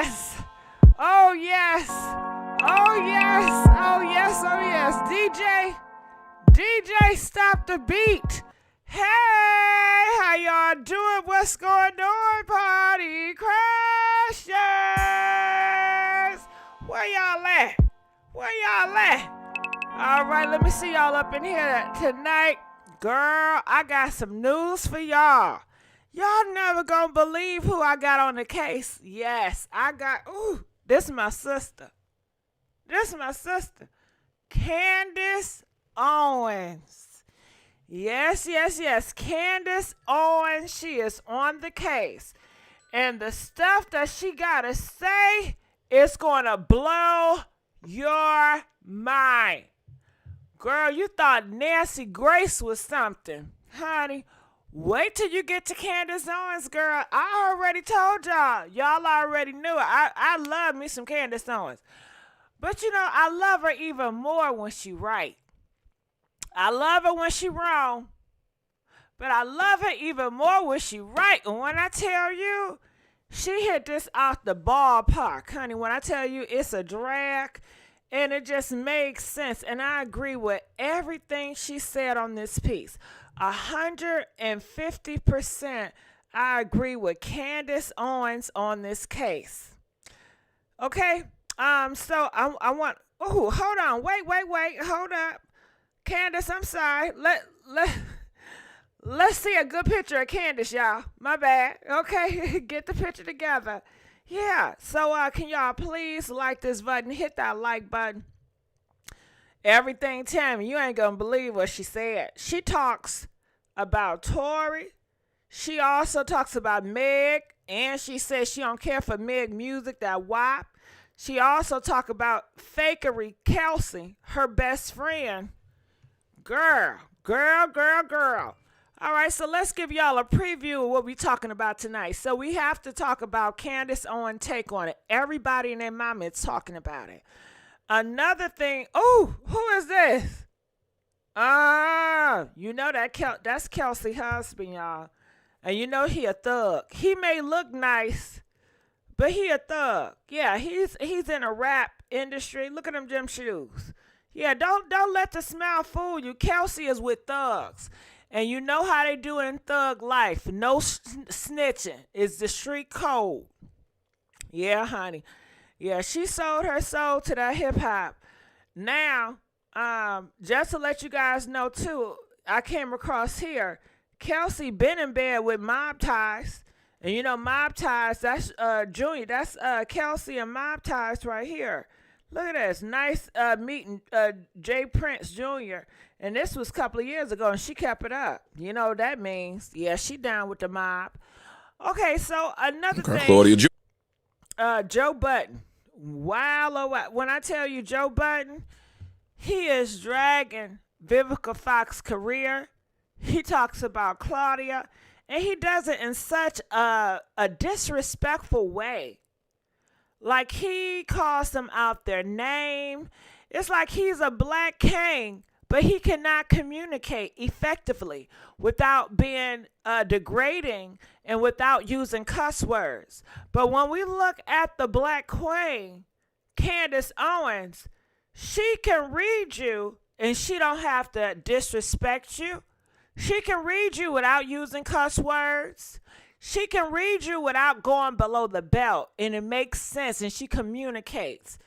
yes. Oh, yes. Oh, yes. Oh, yes. Oh, yes. DJ, stop the beat. Hey, how y'all doing? What's going on, party crashers? Where y'all at? All right, let me see y'all up in here tonight. Girl, I got some news for y'all. Y'all never gonna believe who I got on the case. Yes, this is my sister. Candace Owens. Yes. Candace Owens, she is on the case. And the stuff that she gotta say is gonna blow your mind. Girl, you thought Nancy Grace was something. Honey, wait till you get to Candace Owens, girl. I already told y'all. Y'all already knew it. I love me some Candace Owens. But you know, I love her even more when she right. I love her when she wrong. But I love her even more when she right. And when I tell you, she hit this out the ballpark, honey. When I tell you it's a drag, and it just makes sense. And I agree with everything she said on this piece. 150% I agree with Candace Owens on this case. Okay? So I want, hold on. Wait. Hold up. Candace, I'm sorry. Let's see a good picture of Candace, y'all. My bad. Okay? Get the picture together. Yeah. So can y'all please like this button? Hit that like button. Everything, Tammy, you ain't gonna believe what she said. She talks about Tory. She also talks about Meg, and she says she don't care for Meg music, that WAP. She also talk about fakery Kelsey, her best friend. Girl. All right, so let's give y'all a preview of what we're talking about tonight. So we have to talk about Candace Owens' take on it. Everybody and their mama is talking about it. Another thing, who is this? You know that's Kelsey's husband, y'all. And you know he a thug. He may look nice, but he a thug. Yeah, he's in a rap industry. Look at them gym shoes. Yeah, don't let the smell fool you. Kelsey is with thugs. And you know how they do it in thug life. No snitching. It's the street code. Yeah, honey. Yeah, she sold her soul to that hip hop. Now, just to let you guys know too, I came across here. Kelsey been in bed with Mob Ties. And you know Mob Ties, that's Junior. That's Kelsey and Mob Ties right here. Look at this. Nice meeting Jay Prince Jr. And this was a couple of years ago, and she kept it up. You know what that means. Yeah, she down with the mob. Okay, so another thing. Claudia. Joe Budden. Wow, oh, wow. When I tell you Joe Budden, he is dragging Vivica Fox's career. He talks about Claudia, and he does it in such a disrespectful way. Like he calls them out their name. It's like he's a black king, but he cannot communicate effectively without being degrading and without using cuss words. But when we look at the black queen, Candace Owens, she can read you and she don't have to disrespect you. She can read you without using cuss words. She can read you without going below the belt, and it makes sense, and she communicates.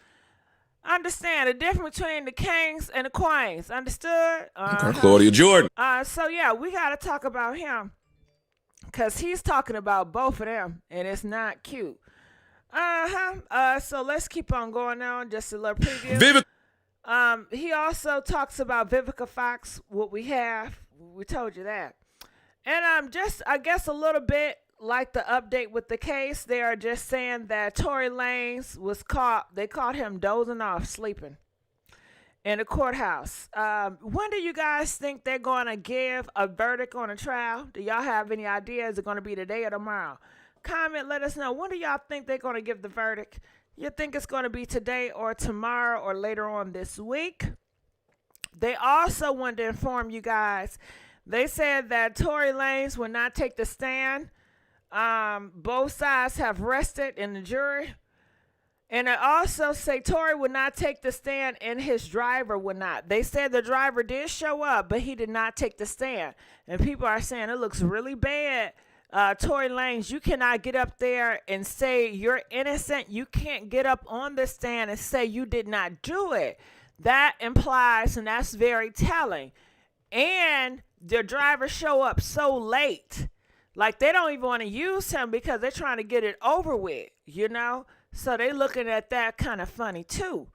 Understand the difference between the kings and the queens. Understood? Claudia Jordan. So, yeah, we got to talk about him because he's talking about both of them, and it's not cute. So let's keep on going on. Just a little preview. He also talks about Vivica Fox, what we have. We told you that. And just, I guess, a little bit like the update with the case. They are just saying that Tory Lanez was caught. They caught him dozing off, sleeping in the courthouse. When do you guys think they're going to give a verdict on a trial? Do y'all have any idea? Is it going to be today or tomorrow? Comment, let us know. When do y'all think they're going to give the verdict? You think it's going to be today or tomorrow or later on this week? They also wanted to inform you guys. They said that Tory Lanez will not take the stand. Both sides have rested in the jury. And it also say Tory would not take the stand and his driver would not. They said the driver did show up, but he did not take the stand. And people are saying it looks really bad. Tory Lanez, you cannot get up there and say you're innocent. You can't get up on the stand and say you did not do it. That implies, and that's very telling. And the driver show up so late. Like they don't even want to use him because they're trying to get it over with, you know? So they looking at that kind of funny too,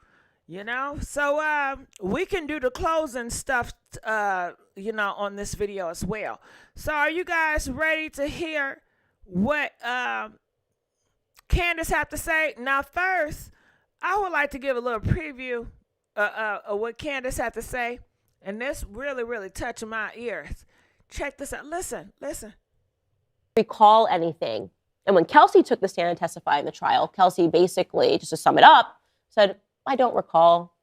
you know? So we can do the closing stuff, you know, on this video as well. So are you guys ready to hear what Candace have to say? Now first, I would like to give a little preview of what Candace had to say. And this really, really touching my ears. Check this out. Listen. Recall anything. And when Kelsey took the stand and testified in the trial, Kelsey basically, just to sum it up, said, I don't recall.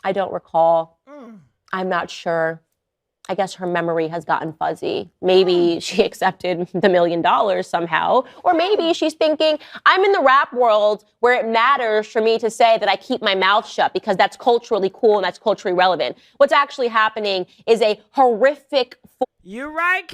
I'm not sure. I guess her memory has gotten fuzzy. Maybe she accepted the $1 million somehow. Or maybe she's thinking, I'm in the rap world where it matters for me to say that I keep my mouth shut because that's culturally cool and that's culturally relevant. What's actually happening is a horrific... You're right,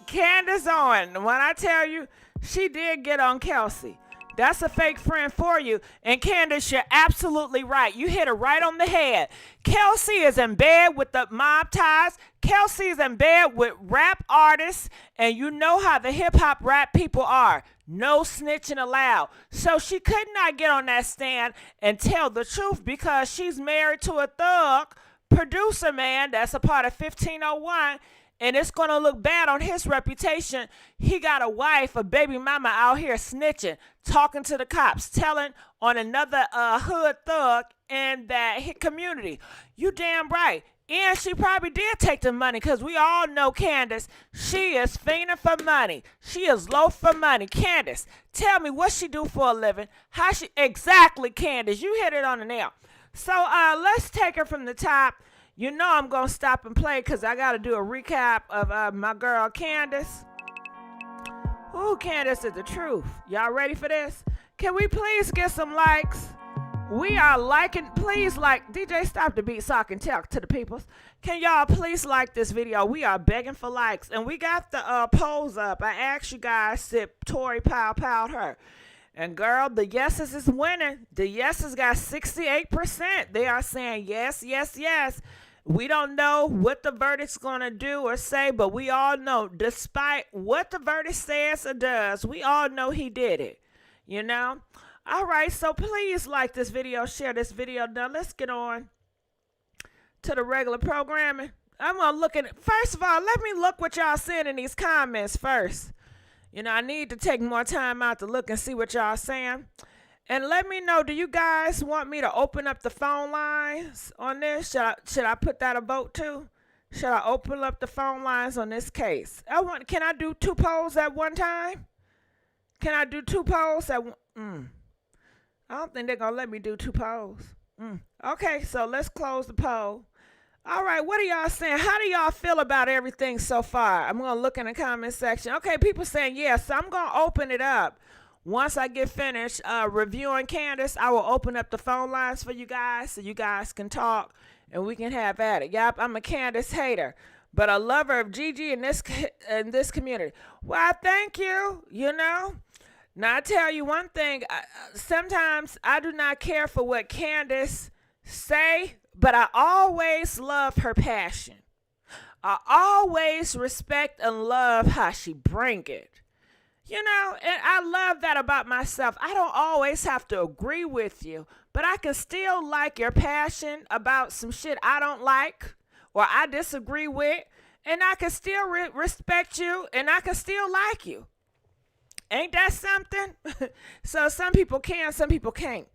Candace Owens. When I tell you, she did get on Kelsey. That's a fake friend for you. And Candace, you're absolutely right. You hit her right on the head. Kelsey is in bed with the mob ties. Kelsey is in bed with rap artists. And you know how the hip-hop rap people are. No snitching allowed. So she could not get on that stand and tell the truth because she's married to a thug producer man that's a part of 1501. And it's going to look bad on his reputation. He got a wife, a baby mama out here snitching, talking to the cops, telling on another hood thug in that hit community. You damn right. And she probably did take the money because we all know Candace. She is fiending for money. She is low for money. Candace, tell me what she do for a living. How she... Exactly, Candace. You hit it on the nail. So let's take her from the top. You know I'm going to stop and play because I got to do a recap of my girl Candace. Ooh, Candace is the truth. Y'all ready for this? Can we please get some likes? We are liking, please like, DJ stop the beat so I can tell to the peoples. Can y'all please like this video? We are begging for likes. And we got the polls up. I asked you guys if Tory powed her. And girl, the yeses is winning. The yeses got 68%. They are saying yes, yes, yes. We don't know what the verdict's going to do or say, but we all know, despite what the verdict says or does, we all know he did it, you know? All right, so please like this video, share this video. Now, let's get on to the regular programming. I'm going to look at it. First of all, let me look what y'all saying in these comments first. You know, I need to take more time out to look and see what y'all saying. And let me know, do you guys want me to open up the phone lines on this? Should I put that a vote too? Should I open up the phone lines on this case? Can I do 2 polls at one time? Can I do 2 polls at one? I don't think they're going to let me do 2 polls. Okay, so let's close the poll. All right, what are y'all saying? How do y'all feel about everything so far? I'm going to look in the comment section. Okay, people saying yes, so I'm going to open it up. Once I get finished reviewing Candace, I will open up the phone lines for you guys so you guys can talk and we can have at it. Yep, I'm a Candace hater, but a lover of GIGI in this community. Well, thank you, you know. Now, I tell you one thing. Sometimes I do not care for what Candace say, but I always love her passion. I always respect and love how she bring it. You know, and I love that about myself. I don't always have to agree with you, but I can still like your passion about some shit I don't like or I disagree with, and I can still respect you, and I can still like you. Ain't that something? So some people can, some people can't.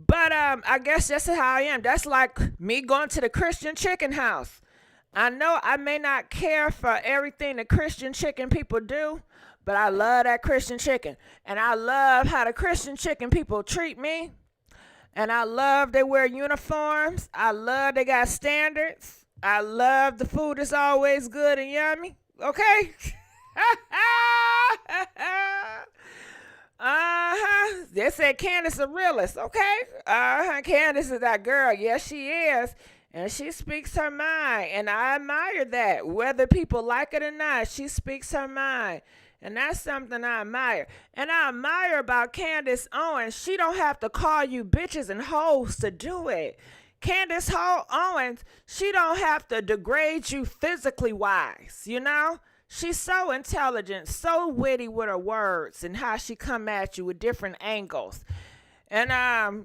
But I guess that's how I am. That's like me going to the Christian chicken house. I know I may not care for everything the Christian chicken people do, but I love that Christian chicken. And I love how the Christian chicken people treat me. And I love they wear uniforms. I love they got standards. I love the food is always good and yummy. Okay? They said Candace a realist, okay? Candace is that girl. Yes, she is. And she speaks her mind. And I admire that. Whether people like it or not, she speaks her mind. And that's something I admire. And I admire about Candace Owens. She don't have to call you bitches and hoes to do it. Candace Owens, she don't have to degrade you physically wise, you know? She's so intelligent, so witty with her words and how she come at you with different angles. And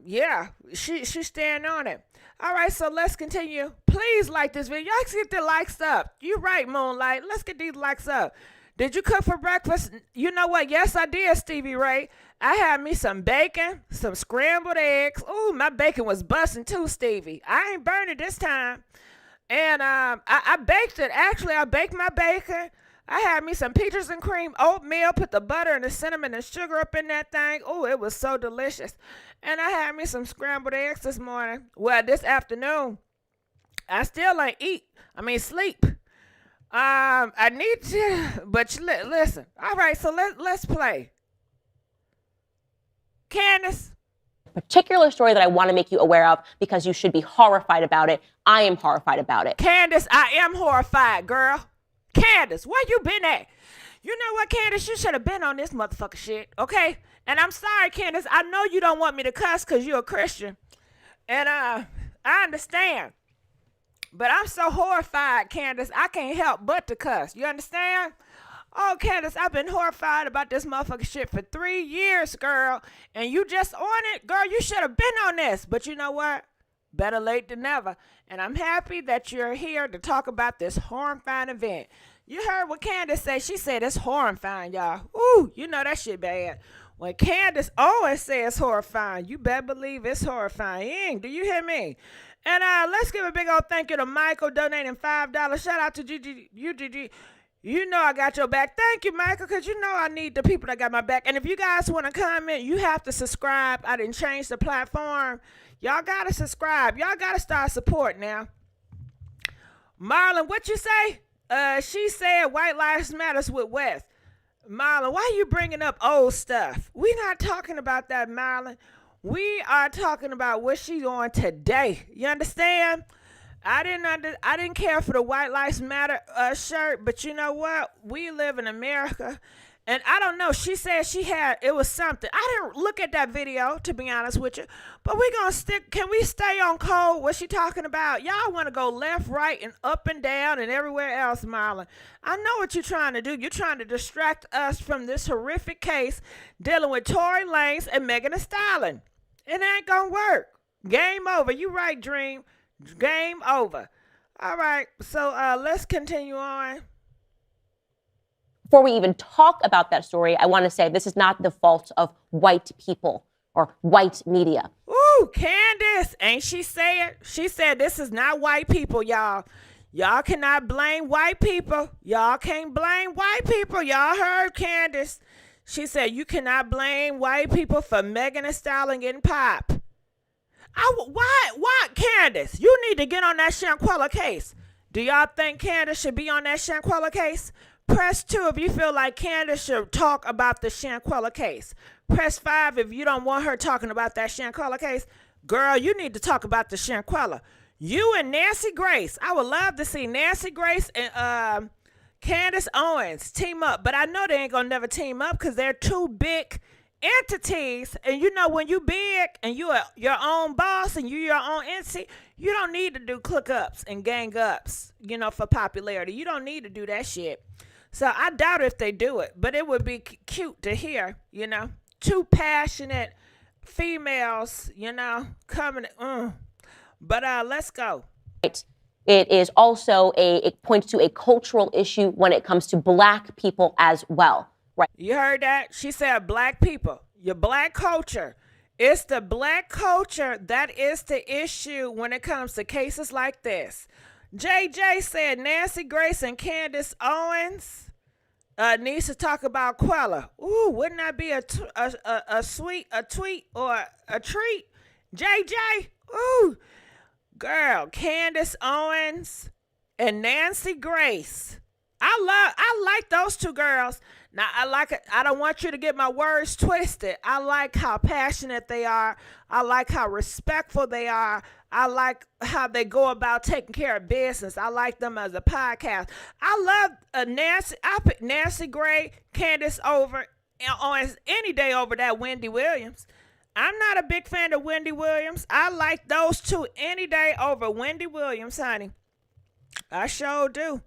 yeah, she stand on it. All right, so let's continue. Please like this video. Y'all get the likes up. You right, Moonlight. Let's get these likes up. Did you cook for breakfast? You know what? Yes, I did, Stevie Ray. I had me some bacon, some scrambled eggs. Ooh, my bacon was busting too, Stevie. I ain't burned it this time. And I baked it. Actually, I baked my bacon. I had me some peaches and cream oatmeal, put the butter and the cinnamon and sugar up in that thing. Ooh, it was so delicious. And I had me some scrambled eggs this morning. Well, this afternoon. I still ain't sleep. I need to, but listen. All right, so let's play. Candace. Particular story that I want to make you aware of because you should be horrified about it. I am horrified about it. Candace, I am horrified, girl. Candace, where you been at? You know what, Candace? You should have been on this motherfucker shit, okay? And I'm sorry, Candace. I know you don't want me to cuss because you're a Christian. And I understand. But I'm so horrified, Candace, I can't help but to cuss. You understand? Oh, Candace, I've been horrified about this motherfucking shit for 3 years, girl. And you just on it? Girl, you should have been on this. But you know what? Better late than never. And I'm happy that you're here to talk about this horrifying event. You heard what Candace said. She said it's horrifying, y'all. Ooh, you know that shit bad. When Candace Owens says horrifying, you better believe it's horrifying. Do you hear me? And let's give a big old thank you to Michael donating $5. Shout out to GIGI. You know I got your back. Thank you, Michael, because you know I need the people that got my back. And if you guys want to comment, you have to subscribe. I didn't change the platform. Y'all got to subscribe. Y'all got to start support now. Marlon, what you say? She said White Lives Matters with West. Marlon, why are you bringing up old stuff? We're not talking about that, Marlon. We are talking about what she's on today. You understand? I didn't care for the White Lives Matter shirt, but you know what? We live in America, and I don't know. She said it was something. I didn't look at that video, to be honest with you, but we're going to stick. Can we stay on code? What's she talking about? Y'all want to go left, right, and up and down and everywhere else, Marlon. I know what you're trying to do. You're trying to distract us from this horrific case dealing with Tory Lanez and Megan Thee Stallion. It ain't going to work. Game over. You right, Dream. Game over. All right, so let's continue on. Before we even talk about that story, I want to say this is not the fault of white people or white media. Ooh, Candace, ain't she said? She said this is not white people, y'all. Y'all cannot blame white people. Y'all can't blame white people. Y'all heard Candace. She said you cannot blame white people for Megan Thee Stallion getting popped. Why, Candace? You need to get on that Shanquella case. Do y'all think Candace should be on that Shanquella case? Press 2 if you feel like Candace should talk about the Shanquella case. Press 5 if you don't want her talking about that Shanquella case. Girl, you need to talk about the Shanquella. You and Nancy Grace. I would love to see Nancy Grace and Candace Owens team up. But I know they ain't going to never team up because they're too big entities. And you know when you big and you are your own boss and you your own entity, you don't need to do click ups and gang ups, you know, for popularity. You don't need to do that shit. So I doubt if they do it, but it would be cute to hear, you know, two passionate females, you know, coming. But let's go. Right. It is also it points to a cultural issue when it comes to black people as well. Right. You heard that? She said black people, your black culture. It's the black culture that is the issue when it comes to cases like this. JJ said Nancy Grace and Candace Owens needs to talk about Quella. Ooh, wouldn't that be a tweet or a treat? JJ, ooh, girl, Candace Owens and Nancy Grace. I like those two girls. Now, I like it. I don't want you to get my words twisted. I like how passionate they are. I like how respectful they are. I like how they go about taking care of business. I like them as a podcast. I love Nancy. I pick Nancy Gray, Candace over on any day over that Wendy Williams. I'm not a big fan of Wendy Williams. I like those two any day over Wendy Williams, honey. I sure do.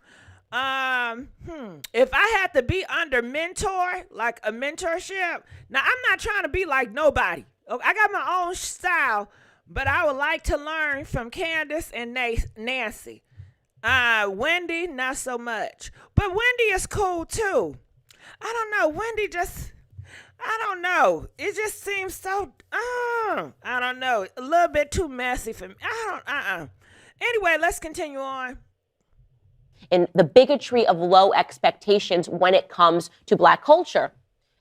If I had to be under mentor, like a mentorship, now I'm not trying to be like nobody. I got my own style, but I would like to learn from Candace and Nancy. Wendy, not so much. But Wendy is cool too. I don't know. Wendy just, I don't know. It just seems so, I don't know. A little bit too messy for me. Anyway, let's continue on. In the bigotry of low expectations when it comes to Black culture.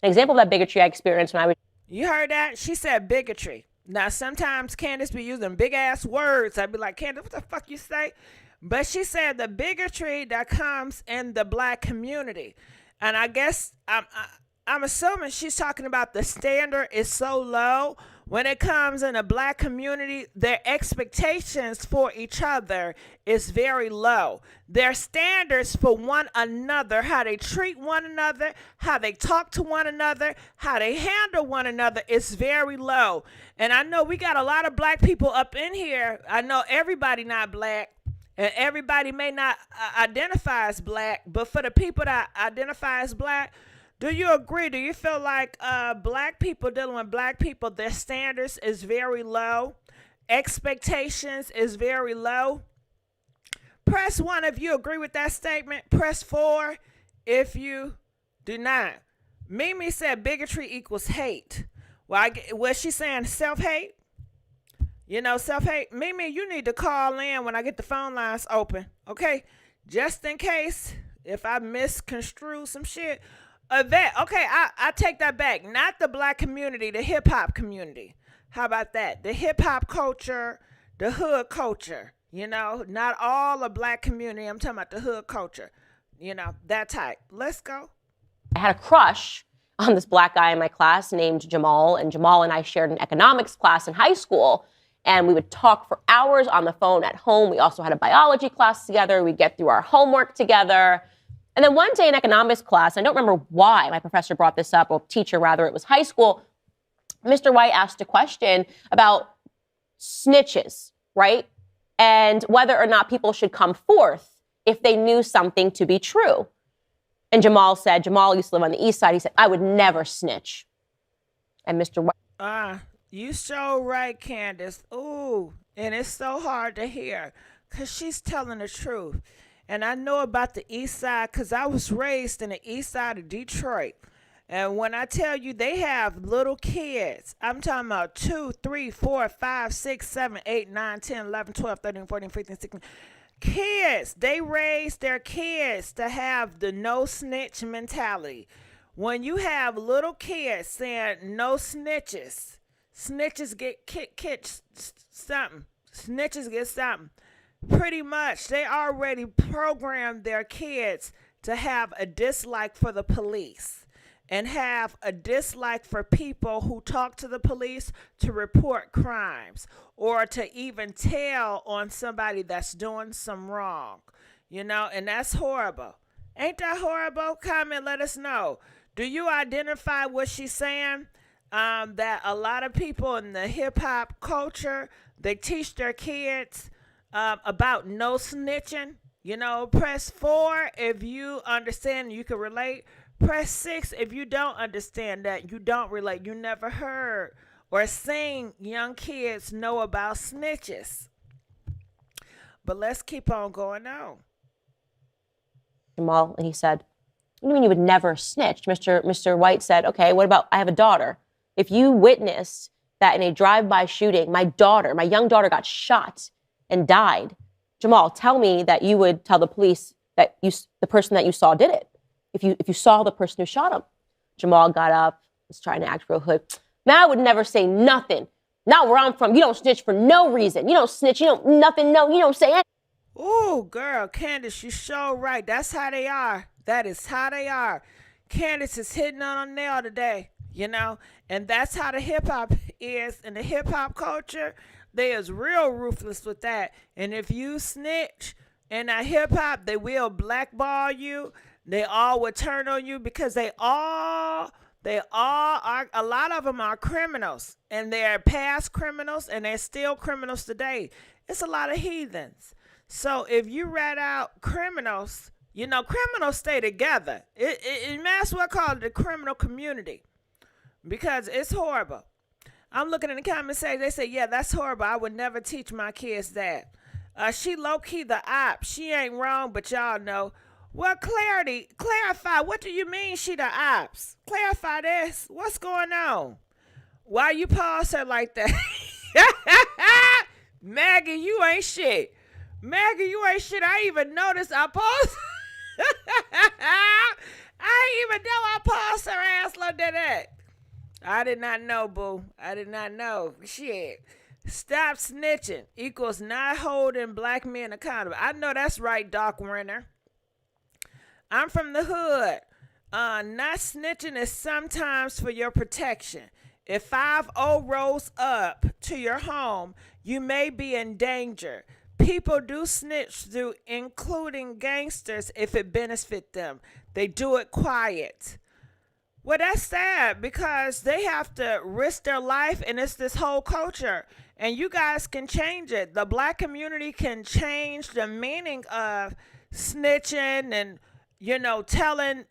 An example of that bigotry I experienced when I was... You heard that? She said bigotry. Now, sometimes Candace be using big-ass words. I'd be like, Candace, what the fuck you say? But she said the bigotry that comes in the Black community. And I guess I'm assuming she's talking about the standard is so low. When it comes in a Black community, their expectations for each other is very low. Their standards for one another, how they treat one another, how they talk to one another, how they handle one another is very low. And I know we got a lot of Black people up in here. I know everybody not Black. And everybody may not identify as Black. But for the people that identify as Black, do you agree? Do you feel like Black people dealing with Black people, their standards is very low? Expectations is very low? Press 1 if you agree with that statement. Press 4 if you do not. Mimi said bigotry equals hate. Well, was she saying self-hate? You know, self-hate. Mimi, you need to call in when I get the phone lines open, okay? Just in case if I misconstrue some shit. Okay, I take that back. Not the Black community, the hip-hop community. How about that? The hip-hop culture, the hood culture, you know, not all the Black community. I'm talking about the hood culture, you know, that type. Let's go. I had a crush on this Black guy in my class named Jamal, and Jamal and I shared an economics class in high school, and we would talk for hours on the phone at home. We also had a biology class together. We'd get through our homework together. And then one day in economics class, I don't remember why my professor brought this up, or teacher rather, it was high school, Mr. White asked a question about snitches, right? And whether or not people should come forth if they knew something to be true. And Jamal used to live on the east side, he said, I would never snitch. And Mr. White... You so right, Candace. Ooh, and it's so hard to hear because she's telling the truth. And I know about the east side because I was raised in the east side of Detroit. And when I tell you they have little kids, I'm talking about 2, 3, 4, 5, 6, 7, 8, 9, 10, 11, 12, 13, 14, 15, 16. Kids, they raise their kids to have the no snitch mentality. When you have little kids saying no snitches, snitches get something. Snitches get something. Pretty much, they already programmed their kids to have a dislike for the police and have a dislike for people who talk to the police to report crimes or to even tell on somebody that's doing some wrong, you know, and that's horrible. Ain't that horrible? Comment, let us know. Do you identify what she's saying? That a lot of people in the hip-hop culture, they teach their kids about no snitching. You know, press 4 if you understand, you can relate. Press 6 if you don't understand that, you don't relate, you never heard or seen young kids know about snitches. But let's keep on going on. Jamal, and he said, what do you mean you would never snitch? Mr. White said, okay, what about, I have a daughter. If you witnessed that in a drive-by shooting, my young daughter got shot and died, Jamal, tell me that you would tell the police that the person that you saw did it. If you saw the person who shot him. Jamal got up, was trying to act real hood. Man, I would never say nothing. Not where I'm from. You don't snitch for no reason. You don't snitch. You don't nothing. No, you don't say anything. Ooh, girl, Candace, you're so right. That's how they are. That is how they are. Candace is hitting on a nail today, you know? And that's how the hip hop is. In the hip hop culture, they is real ruthless with that. And if you snitch in that hip hop, they will blackball you. They all will turn on you because they all are, a lot of them are criminals, and they're past criminals, and they're still criminals today. It's a lot of heathens. So if you rat out criminals, you know, criminals stay together. You may as well call it the criminal community because it's horrible. I'm looking in the comments section. They say, yeah, that's horrible. I would never teach my kids that. She low-key the op. She ain't wrong, but y'all know. Well, clarify. What do you mean she the ops? Clarify this. What's going on? Why you pause her like that? Maggie, you ain't shit. Maggie, you ain't shit. I even noticed I paused. I didn't even know I paused her ass like that. I did not know, boo. I did not know. Shit. Stop snitching equals not holding black men accountable. I know that's right, Doc Renner. I'm from the hood. Not snitching is sometimes for your protection. If 5-0 rolls up to your home, you may be in danger. People do snitch through, including gangsters, if it benefits them. They do it quiet. Well, that's sad because they have to risk their life, and it's this whole culture. And you guys can change it. The black community can change the meaning of snitching and, you know, telling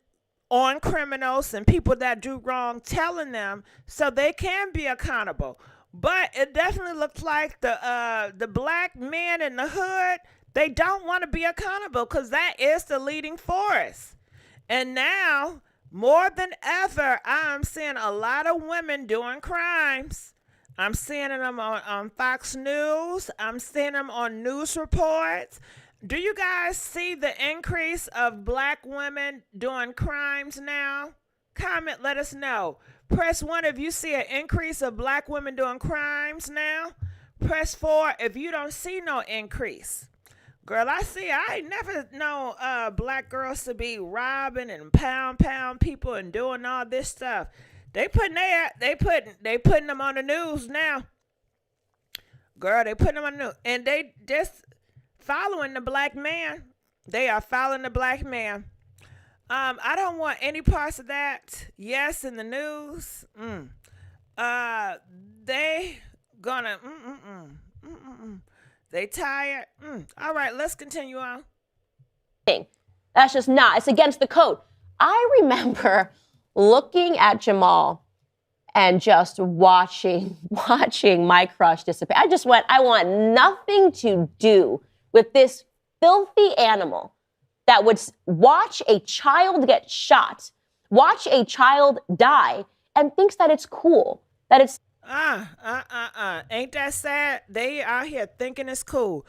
on criminals and people that do wrong, telling them so they can be accountable. But it definitely looks like the black men in the hood, they don't want to be accountable because that is the leading force. And now, more than ever, I'm seeing a lot of women doing crimes. I'm seeing them on Fox News. I'm seeing them on news reports. Do you guys see the increase of black women doing crimes now? Comment, let us know. Press 1 if you see an increase of black women doing crimes now. Press 4 if you don't see no increase. Girl, I ain't never known black girls to be robbing and pound people and doing all this stuff. They putting them on the news now. Girl, they putting them on the news. And they just following the black man. They are following the black man. I don't want any parts of that. Yes, in the news. They gonna They tired. All right, let's continue on. That's just not. It's against the code. I remember looking at Jamal and just watching my crush dissipate. I want nothing to do with this filthy animal that would watch a child get shot, watch a child die, and thinks that it's cool, that it's... Ain't that sad? They out here thinking it's cool.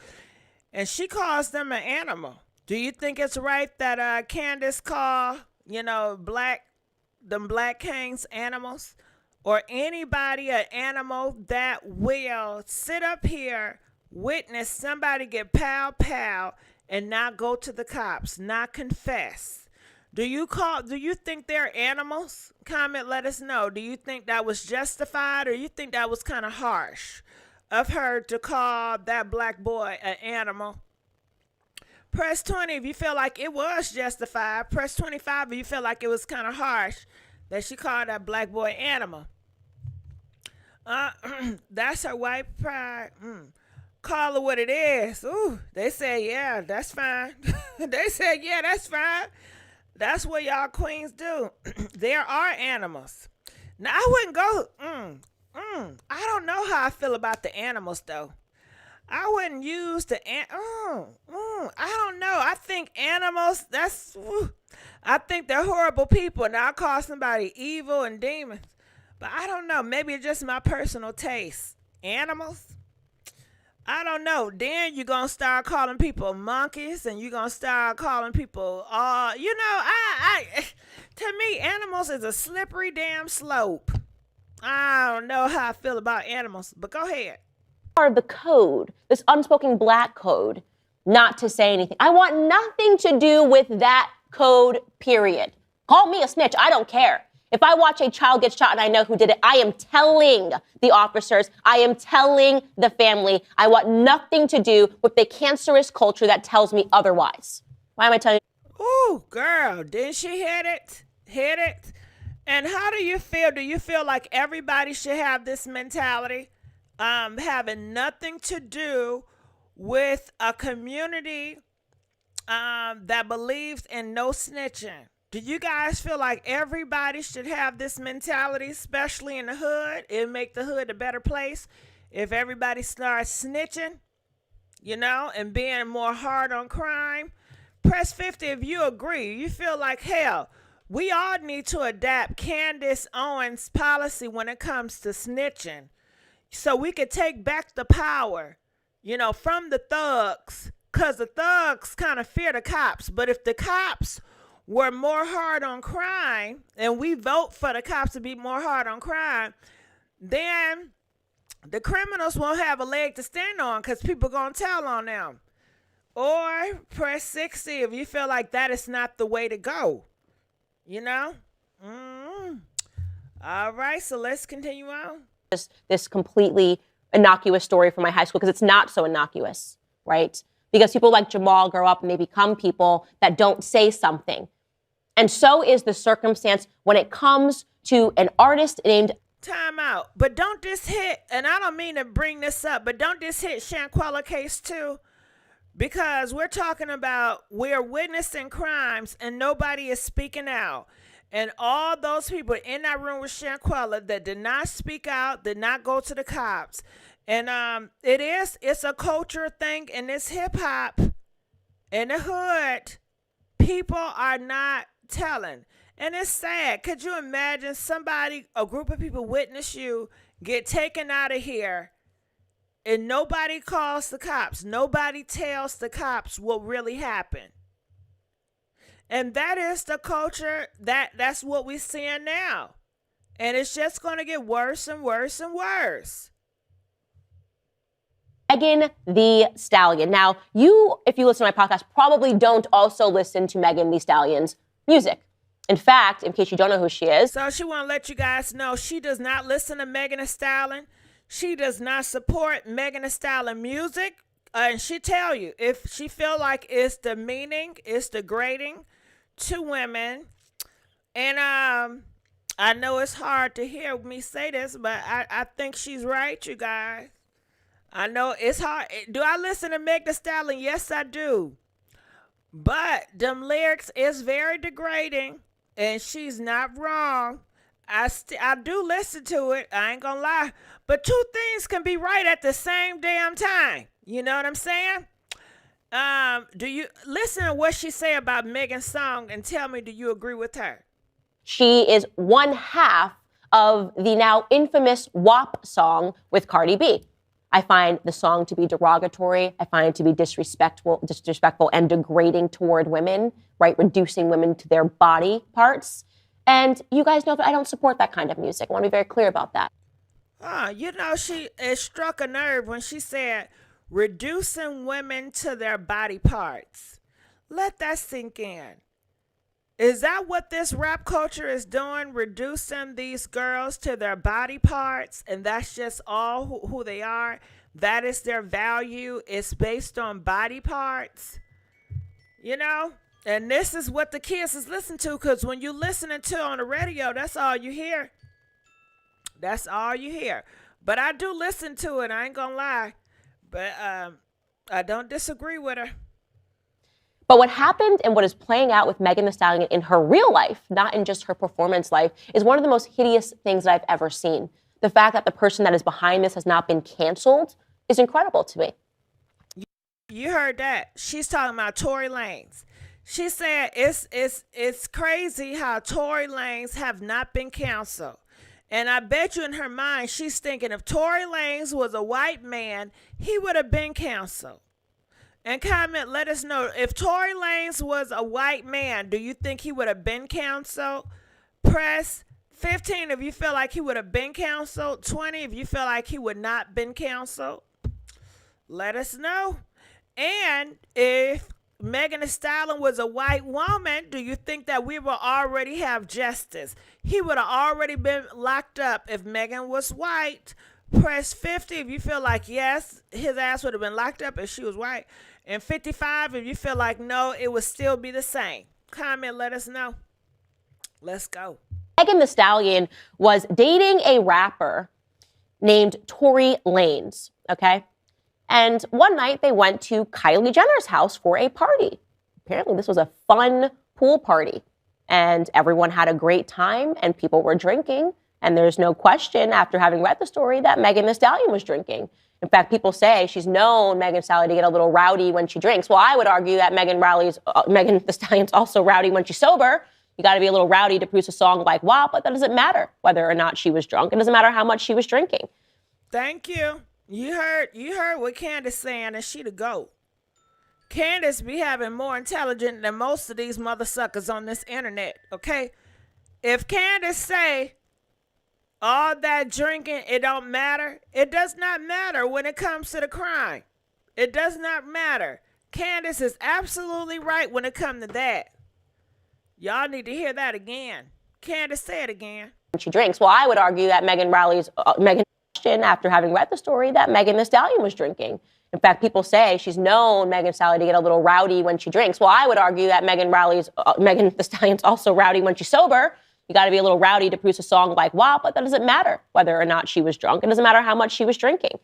And she calls them an animal. Do you think it's right that Candace call, them black kings animals? Or anybody an animal that will sit up here, witness somebody get pow, and not go to the cops, not confess? Do you think they're animals? Comment, let us know. Do you think that was justified, or you think that was kind of harsh of her to call that black boy an animal? Press 20 if you feel like it was justified. Press 25 if you feel like it was kind of harsh that she called that black boy animal. That's her white pride. Call it what it is. Ooh, they say, yeah, that's fine. They said, yeah, that's fine. That's what y'all queens do. There are animals. Now, I wouldn't go, I don't know how I feel about the animals, though. I wouldn't use the, I don't know. I think animals, I think they're horrible people, and I'll call somebody evil and demons. But I don't know. Maybe it's just my personal taste. Animals? I don't know. Then you're going to start calling people monkeys, and you're going to start calling people, to me, animals is a slippery damn slope. I don't know how I feel about animals, but go ahead. Part of the code, this unspoken black code, not to say anything. I want nothing to do with that code, period. Call me a snitch. I don't care. If I watch a child get shot and I know who did it, I am telling the officers, I am telling the family. I want nothing to do with the cancerous culture that tells me otherwise. Why am I telling you? Ooh, girl, didn't she hit it? Hit it? And how do you feel? Do you feel like everybody should have this mentality? Having nothing to do with a community that believes in no snitching. Do you guys feel like everybody should have this mentality, especially in the hood? It'd make the hood a better place if everybody starts snitching, and being more hard on crime. Press 50 if you agree. You feel like, hell, we all need to adapt Candace Owens' policy when it comes to snitching so we could take back the power, from the thugs, because the thugs kind of fear the cops. But if the cops were more hard on crime, and we vote for the cops to be more hard on crime, then the criminals won't have a leg to stand on because people going to tell on them. Or press 60 if you feel like that is not the way to go. All right, so let's continue on. This completely innocuous story from my high school, because it's not so innocuous, right? Because people like Jamal grow up and they become people that don't say something. And so is the circumstance when it comes to an artist named... Time out. But don't this hit, and I don't mean to bring this up, but don't this hit Shanquella case too? Because we're talking about we're witnessing crimes and nobody is speaking out. And all those people in that room with Shanquella that did not speak out, did not go to the cops. And it's a culture thing, and it's hip hop in the hood. People are not telling. And it's sad. Could you imagine a group of people witness you get taken out of here, and nobody calls the cops. Nobody tells the cops what really happened. And that is the culture that's what we're seeing now. And it's just going to get worse and worse and worse. Megan Thee Stallion. Now, you, if you listen to my podcast, probably don't also listen to Megan Thee Stallion's music. In fact, in case you don't know who she is. So she want to let you guys know she does not listen to Megan Thee Stallion. She does not support Megan Thee Stallion music. And she tell you, if she feel like it's demeaning, it's degrading to women. And I know it's hard to hear me say this, but I think she's right, you guys. I know it's hard. Do I listen to Megan Thee Stallion? Yes, I do. But them lyrics is very degrading, and she's not wrong. I do listen to it. I ain't gonna lie. But two things can be right at the same damn time. You know what I'm saying? Do you listen to what she say about Megan's song and tell me, do you agree with her? She is one half of the now infamous WAP song with Cardi B. I find the song to be derogatory. I find it to be disrespectful and degrading toward women, right? Reducing women to their body parts. And you guys know that I don't support that kind of music. I want to be very clear about that. It struck a nerve when she said reducing women to their body parts. Let that sink in. Is that what this rap culture is doing? Reducing these girls to their body parts, and that's just all who they are? That is their value. It's based on body parts. And this is what the kids is listening to, because when you listening to on the radio, that's all you hear. That's all you hear. But I do listen to it. I ain't gonna lie. But I don't disagree with her. But what happened and what is playing out with Megan Thee Stallion in her real life, not in just her performance life, is one of the most hideous things that I've ever seen. The fact that the person that is behind this has not been canceled is incredible to me. You heard that. She's talking about Tory Lanez. She said it's crazy how Tory Lanez have not been canceled. And I bet you in her mind, she's thinking if Tory Lanez was a white man, he would have been canceled. And comment, let us know, if Tory Lanez was a white man, do you think he would have been canceled? Press 15 if you feel like he would have been canceled. 20 if you feel like he would not been canceled. Let us know. And if Megan Thee Stallion was a white woman, do you think that we will already have justice? He would have already been locked up if Megan was white. Press 50 if you feel like yes, his ass would have been locked up if she was white. And 55 if you feel like no, it would still be the same. Comment, let us know. Let's go. Megan Thee Stallion was dating a rapper named Tory Lanez, okay? And one night they went to Kylie Jenner's house for a party. Apparently this was a fun pool party. And everyone had a great time and people were drinking. And there's no question after having read the story that Megan Thee Stallion was drinking. In fact, people say she's known, Megan Thee Stallion, to get a little rowdy when she drinks. Well, I would argue that Megan Thee Stallion's also rowdy when she's sober. You got to be a little rowdy to produce a song like WAP, but that doesn't matter whether or not she was drunk. It doesn't matter how much she was drinking. Thank you. You heard what Candace saying, and she the GOAT. Candace be having more intelligence than most of these mother suckers on this internet, okay? If Candace say all that drinking, it don't matter, it does not matter when it comes to the crime. It does not matter. Candace is absolutely right when it comes to that. Y'all need to hear that again. Candace, say it again. She drinks. Well, I would argue that Megan after having read the story that Megan Thee Stallion was drinking. In fact, people say she's known, Megan Thee Stallion, to get a little rowdy when she drinks. Well, I would argue that Megan Thee Stallion's also rowdy when she's sober. You got to be a little rowdy to produce a song like WAP, but that doesn't matter whether or not she was drunk. It doesn't matter how much she was drinking.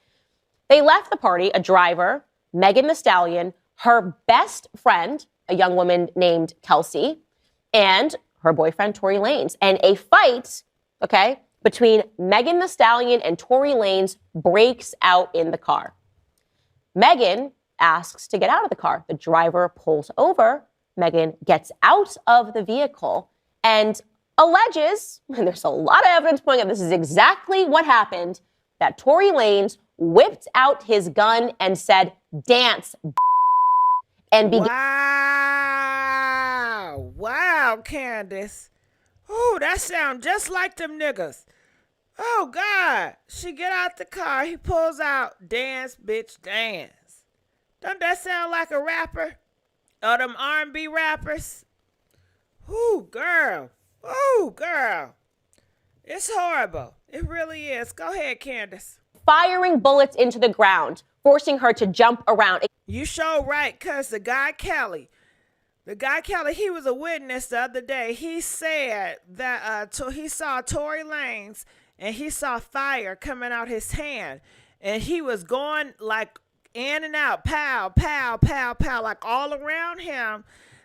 They left the party, a driver, Megan Thee Stallion, her best friend, a young woman named Kelsey, and her boyfriend, Tory Lanez. And a fight, okay, between Megan Thee Stallion and Tory Lanez breaks out in the car. Megan asks to get out of the car. The driver pulls over. Megan gets out of the vehicle and alleges, and there's a lot of evidence pointing out this is exactly what happened, that Tory Lanez whipped out his gun and said, "Dance," and began. Wow, Candace. Oh, that sounds just like them niggas. Oh, God. She get out the car. He pulls out, "Dance, bitch, dance." Don't that sound like a rapper? Or them R&B rappers? Ooh, girl. Ooh, girl. It's horrible. It really is. Go ahead, Candace. Firing bullets into the ground, forcing her to jump around. You sure right, because the guy Kelly, he was a witness the other day. He said that he saw Tory Lanez and he saw fire coming out his hand. And he was going like in and out, pow, pow, pow, pow, like all around him.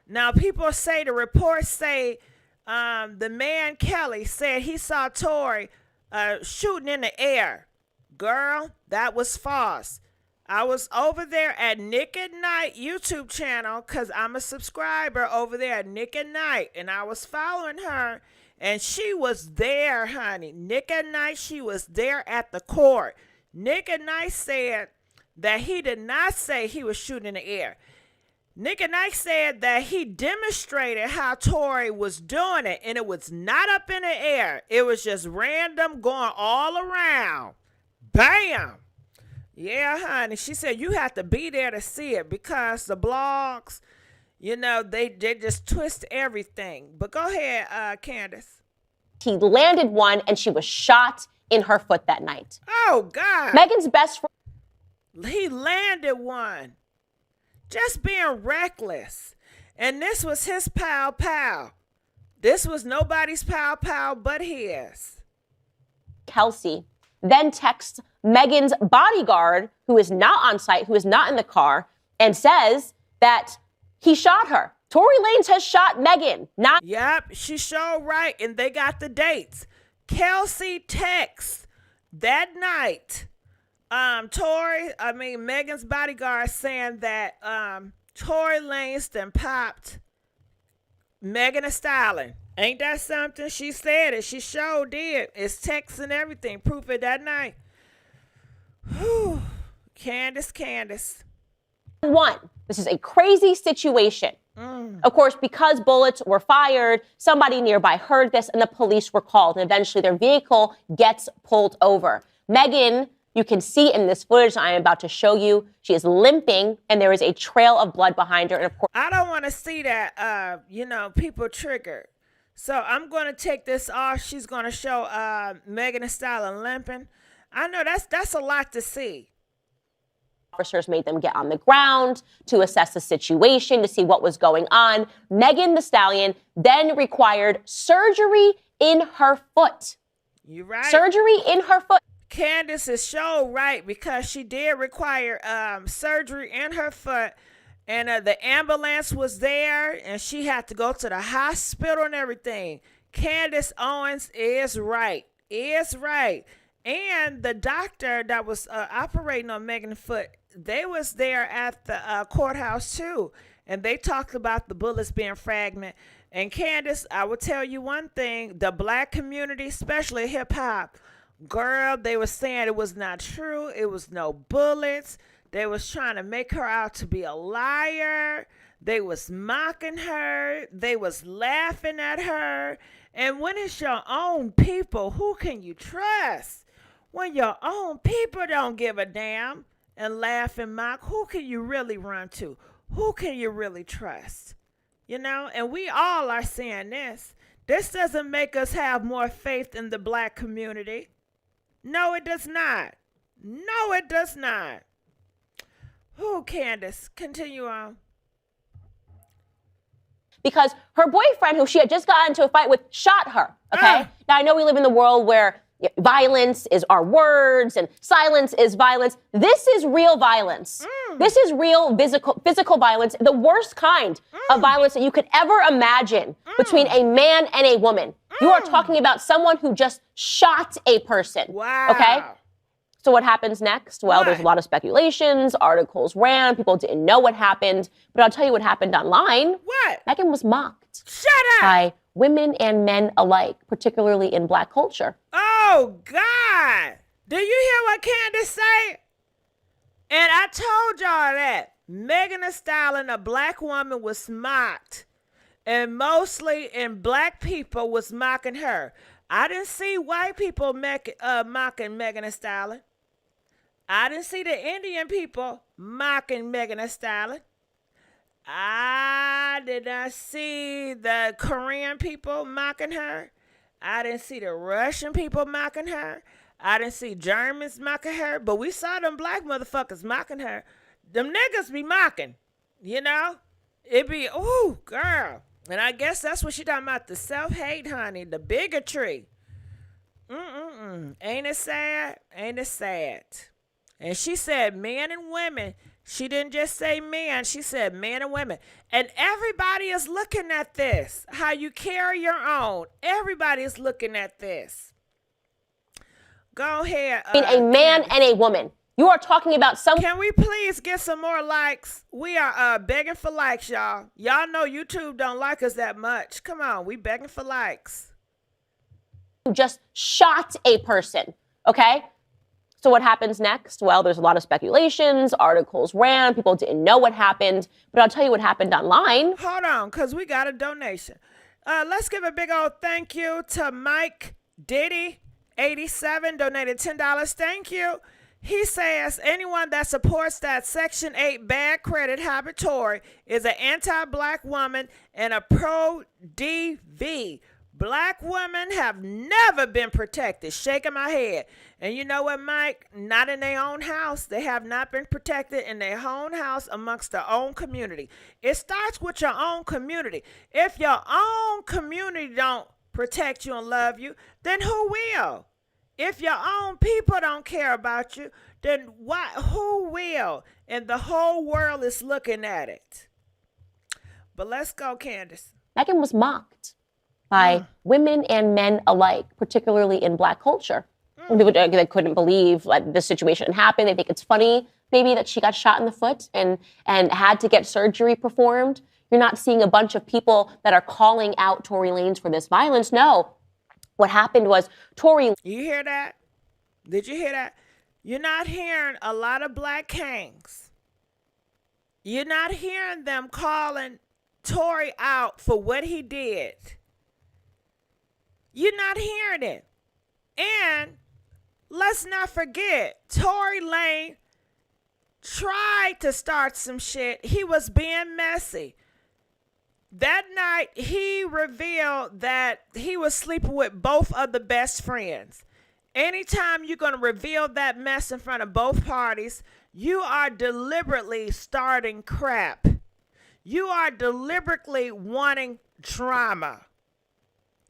Now, people say, the reports say, the man Kelly said he saw Tory shooting in the air. Girl, that was false. I was over there at Nick at Night YouTube channel because I'm a subscriber over there at Nick at Night. And I was following her and she was there, honey. Nick at Night, she was there at the court. Nick at Night said that he did not say he was shooting in the air. Nick at Night said that he demonstrated how Tory was doing it, and it was not up in the air. It was just random going all around. Bam! Yeah, honey. She said you have to be there to see it because the blogs, you know, they just twist everything. But go ahead, Candace. He landed one, and she was shot in her foot that night. Oh, God. Megan's best friend. He landed one. Just being reckless. And this was his pow. This was nobody's pow but his. Kelsey then texts Megan's bodyguard, who is not on site, who is not in the car, and says that he shot her. Tory Lanez has shot Megan. Yep, she sure right, and they got the dates. Kelsey texts that night. Megan's bodyguard saying that Tory Lanez then popped Megan Thee Stallion. Ain't that something? She said it. She sure did. It's text and everything. Proof it that night. Whew. Candace. One, this is a crazy situation. Of course, because bullets were fired, somebody nearby heard this and the police were called. And eventually their vehicle gets pulled over. Megan, You can see in this footage I am about to show you, she is limping and there is a trail of blood behind her. And of course, I don't want to see that, people triggered. So I'm going to take this off. She's going to show Megan Thee Stallion limping. I know that's a lot to see. Officers made them get on the ground to assess the situation, to see what was going on. Megan Thee Stallion then required surgery in her foot. You're right. Surgery in her foot. Candace is so right because she did require surgery in her foot. And the ambulance was there and she had to go to the hospital and everything. Candace Owens is right. And the doctor that was operating on Megan's foot, they was there at the courthouse too. And they talked about the bullets being fragmented. And Candace, I will tell you one thing, the black community, especially hip hop, girl, they were saying it was not true. It was no bullets. They was trying to make her out to be a liar. They was mocking her. They was laughing at her. And when it's your own people, who can you trust? When your own people don't give a damn and laugh and mock, who can you really run to? Who can you really trust? And we all are saying this. This doesn't make us have more faith in the black community. No, it does not. No, it does not. Who, Candace? Continue on. Because her boyfriend, who she had just gotten into a fight with, shot her, okay? Now, I know we live in the world where violence is our words and silence is violence. This is real violence. This is real physical violence, the worst kind of violence that you could ever imagine between a man and a woman. You are talking about someone who just shot a person. Wow. Okay? So what happens next? Well, there's a lot of speculations, articles ran, people didn't know what happened, but I'll tell you what happened online. What? Megan was mocked. Shut up! By women and men alike, particularly in black culture. Oh, God. Do you hear what Candace say? And I told y'all that. Megan Thee Stallion, a black woman, was mocked. And mostly in black people was mocking her. I didn't see white people mocking Megan Thee Stallion. I didn't see the Indian people mocking Megan Thee Stallion. I did not see the Korean people mocking her. I didn't see the Russian people mocking her. I didn't see Germans mocking her. But we saw them black motherfuckers mocking her. Them niggas be mocking, It be, ooh, girl. And I guess that's what she talking about, the self-hate, honey, the bigotry. Ain't it sad? Ain't it sad? And she said men and women. She didn't just say men. She said men and women. And everybody is looking at this. How you carry your own. Everybody is looking at this. Go ahead. A man and a woman. You are talking about some. Can we please get some more likes? We are begging for likes, y'all. Y'all know YouTube don't like us that much. Come on, we begging for likes. Just shot a person, okay? So what happens next? Well, there's a lot of speculations, articles ran, people didn't know what happened, but I'll tell you what happened online. Hold on, because we got a donation. Let's give a big old thank you to Mike Diddy, 87, donated $10. Thank you. He says anyone that supports that Section 8 bad credit habit Tory is an anti-black woman and a pro-DV. Black women have never been protected. Shaking my head. And you know what, Mike? Not in their own house. They have not been protected in their own house amongst their own community. It starts with your own community. If your own community don't protect you and love you, then who will? If your own people don't care about you, then who will? And the whole world is looking at it. But let's go, Candace. Megan was mocked by women and men alike, particularly in black culture. People they couldn't believe the situation happened. They think it's funny, maybe, that she got shot in the foot and had to get surgery performed. You're not seeing a bunch of people that are calling out Tory Lanez for this violence. No. What happened was Tory. You hear that? Did you hear that? You're not hearing a lot of black kings. You're not hearing them calling Tory out for what he did. You're not hearing it. And let's not forget, Tory Lanez tried to start some shit. He was being messy. That night, he revealed that he was sleeping with both of the best friends. Anytime you're going to reveal that mess in front of both parties, you are deliberately starting crap. You are deliberately wanting drama.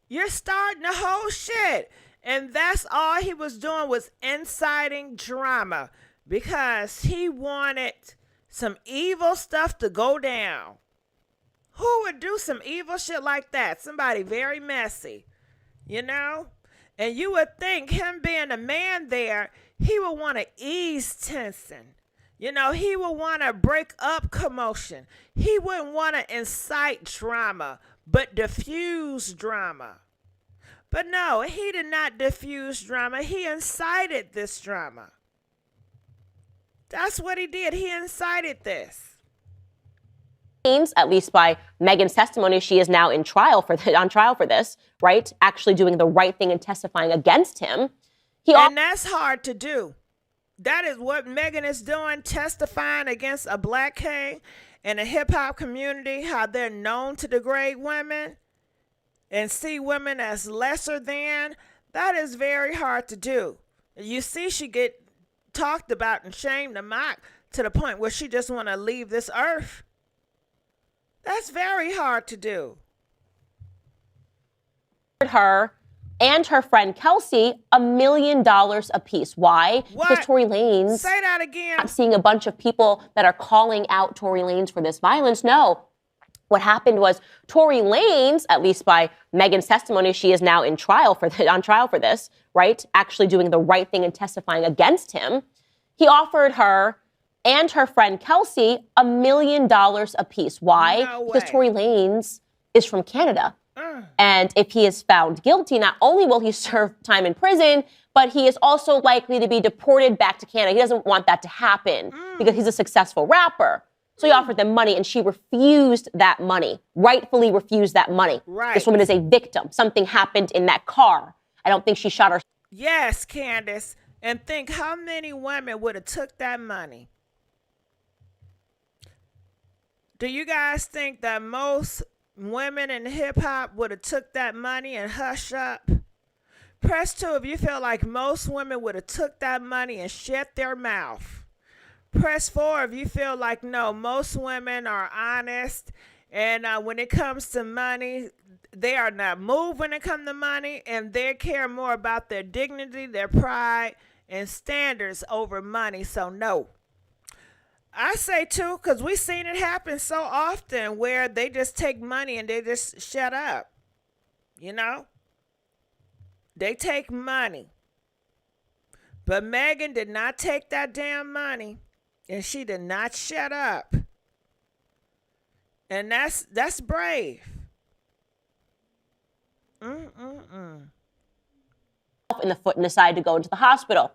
You're starting the whole shit. And that's all he was doing, was inciting drama, because he wanted some evil stuff to go down. Who would do some evil shit like that? Somebody very messy, you know? And you would think him being a man there, he would want to ease tension. You know, he would want to break up commotion. He wouldn't want to incite drama, but diffuse drama. But no, he did not diffuse drama. He incited this drama. That's what he did. He incited this. At least by Megan's testimony, she is now on trial for this, right? Actually doing the right thing and testifying against him. And that's hard to do. That is what Megan is doing, testifying against a black king in a hip-hop community, how they're known to degrade women and see women as lesser than. That is very hard to do. You see, she get talked about and shamed and mocked to the point where she just want to leave this earth. That's very hard to do. Her and her friend Kelsey $1 million apiece. Why? What? Because Tory Lanez. Say that again. Not seeing a bunch of people that are calling out Tory Lanez for this violence. No. What happened was Tory Lanez, at least by Megan's testimony, she is now on trial for this, right? Actually doing the right thing and testifying against him. He offered her and her friend Kelsey $1 million apiece. Why? No way. Because Tory Lanez is from Canada. And if he is found guilty, not only will he serve time in prison, but he is also likely to be deported back to Canada. He doesn't want that to happen because he's a successful rapper. So he offered them money and she refused that money, rightfully refused that money. Right. This woman is a victim. Something happened in that car. I don't think she shot her. Yes, Candace. And think how many women would have took that money. Do you guys think that most women in hip-hop would have took that money and hush up? Press 2 if you feel like most women would have took that money and shut their mouth. Press 4 if you feel like, no, most women are honest, and when it comes to money, they are not moved when it comes to money, and they care more about their dignity, their pride, and standards over money. So no. I say too, because we've seen it happen so often where they just take money and they just shut up. You know? They take money. But Megan did not take that damn money. And she did not shut up. And that's brave. In the foot and decided to go into the hospital.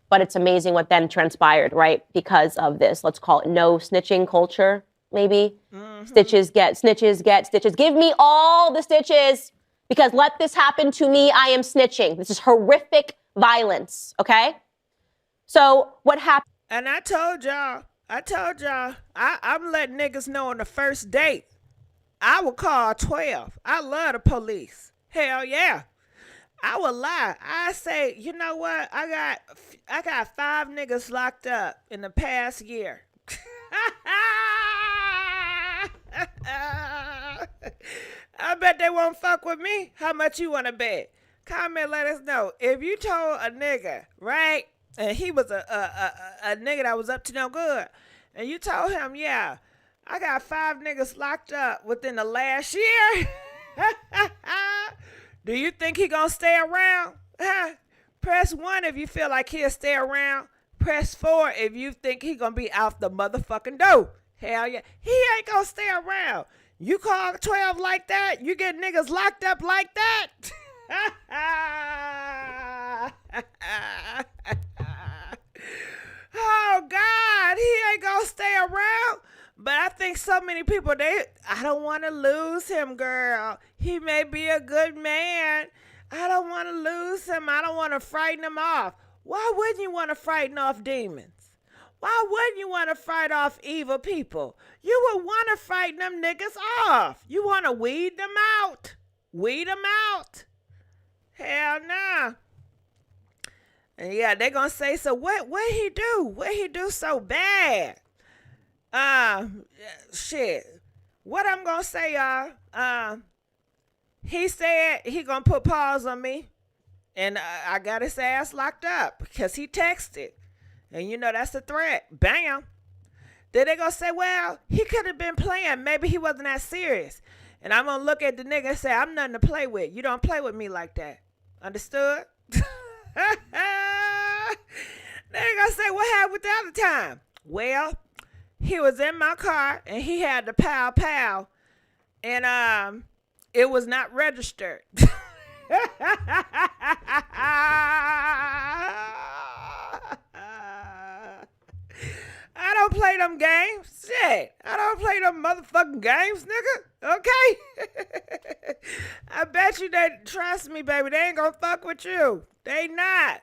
But it's amazing what then transpired, right? Because of this, let's call it no snitching culture, maybe. Stitches get stitches. Give me all the stitches because let this happen to me. I am snitching. This is horrific violence, okay? So what happened? And I told y'all, I'm letting niggas know on the first date. I will call 12. I love the police. Hell yeah. I would lie. I say, you know what? I got 5 niggas locked up in the past year. I bet they won't fuck with me. How much you want to bet? Comment, let us know. If you told a nigga, right, and he was a nigga that was up to no good, and you told him, yeah, I got 5 niggas locked up within the last year. Do you think he gonna stay around? Press 1 if you feel like he'll stay around. Press 4 if you think he gonna be out the motherfucking door. Hell yeah. He ain't gonna stay around. You call 12 like that, you get niggas locked up like that. Oh God, he ain't gonna stay around. But I think so many people, I don't want to lose him, girl. He may be a good man. I don't want to lose him. I don't want to frighten him off. Why wouldn't you want to frighten off demons? Why wouldn't you want to fight off evil people? You would want to frighten them niggas off. You want to weed them out. Weed them out. Hell nah. And yeah, they gonna say, so what he do? What he do so bad? Shit. What I'm gonna say, y'all, he said he gonna put paws on me. And I got his ass locked up because he texted. And you know that's a threat. Bam. Then they gonna say, well, he could have been playing. Maybe he wasn't that serious. And I'm gonna look at the nigga and say, I'm nothing to play with. You don't play with me like that. Understood? They gonna say, what happened with the other time? Well, he was in my car and he had the pow. And it was not registered. I don't play them games. Shit. I don't play them motherfucking games, nigga. Okay? I bet you they trust me, baby. They ain't gonna fuck with you. They not.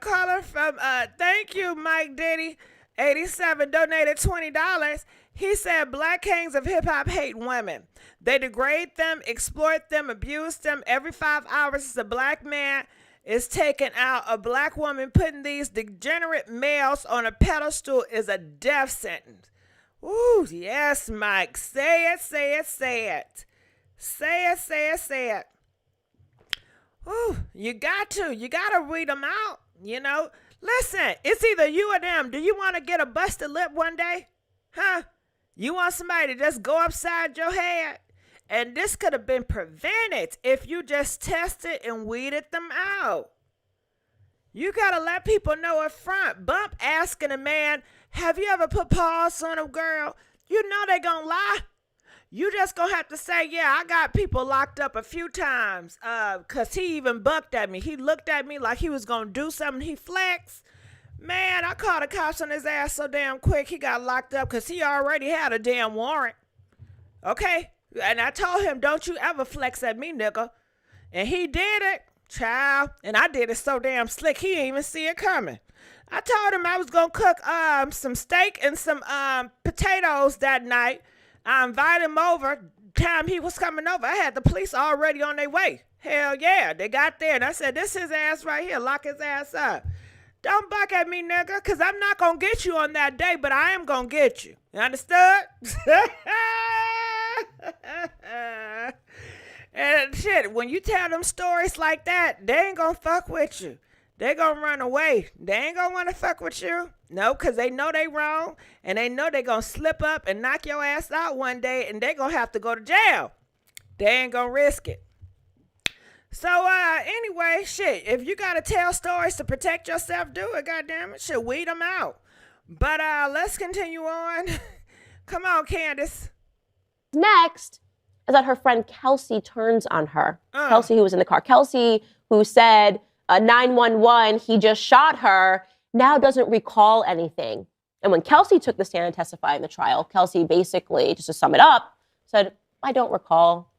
Caller from thank you, Mike Diddy. 87 donated $20. He said black kings of hip hop hate women. They degrade them, exploit them, abuse them. Every 5 hours, a black man is taken out. A black woman putting these degenerate males on a pedestal is a death sentence. Ooh, yes, Mike. Say it, say it, say it. Say it, say it, say it. Ooh, you got to read them out, you know. Listen, it's either you or them. Do you want to get a busted lip one day? Huh? You want somebody to just go upside your head? And this could have been prevented if you just tested and weeded them out. You got to let people know up front. Bump asking a man, have you ever put paws on a girl? You know they going to lie. You just going to have to say, yeah, I got people locked up a few times because he even bucked at me. He looked at me like he was going to do something. He flexed. Man, I called the cops on his ass so damn quick he got locked up because he already had a damn warrant. Okay? And I told him, don't you ever flex at me, nigga. And he did it, child. And I did it so damn slick, he didn't even see it coming. I told him I was going to cook some steak and some potatoes that night. I invited him over. Time he was coming over, I had the police already on their way. Hell yeah, they got there. And I said, this his ass right here. Lock his ass up. Don't buck at me, nigga, because I'm not going to get you on that day, but I am going to get you. You understood? And shit, when you tell them stories like that, they ain't going to fuck with you. They going to run away. They ain't going to want to fuck with you. No, because they know they wrong, and they know they going to slip up and knock your ass out one day, and they going to have to go to jail. They ain't going to risk it. So, anyway, shit, if you got to tell stories to protect yourself, do it, goddammit. Shit, weed them out. But let's continue on. Come on, Candace. Next is that her friend Kelsey turns on her. Kelsey, who was in the car. Kelsey, who said 911, he just shot her, now doesn't recall anything. And when Kelsey took the stand and testified in the trial, Kelsey basically, just to sum it up, said, I don't recall.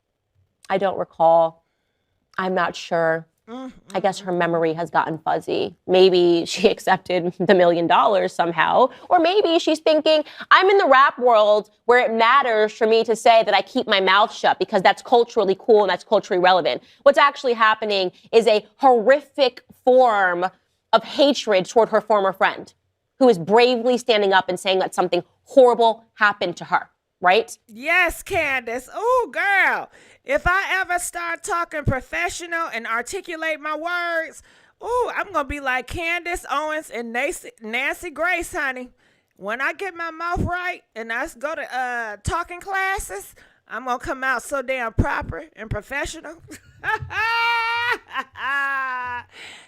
I'm not sure. I guess her memory has gotten fuzzy. Maybe she accepted the $1 million somehow. Or maybe she's thinking, I'm in the rap world where it matters for me to say that I keep my mouth shut because that's culturally cool and that's culturally relevant. What's actually happening is a horrific form of hatred toward her former friend who is bravely standing up and saying that something horrible happened to her, right? Yes, Candace. Oh, girl. If I ever start talking professional and articulate my words, I'm going to be like Candace, Owens, and Nancy Grace, honey. When I get my mouth right and I go to talking classes, I'm going to come out so damn proper and professional.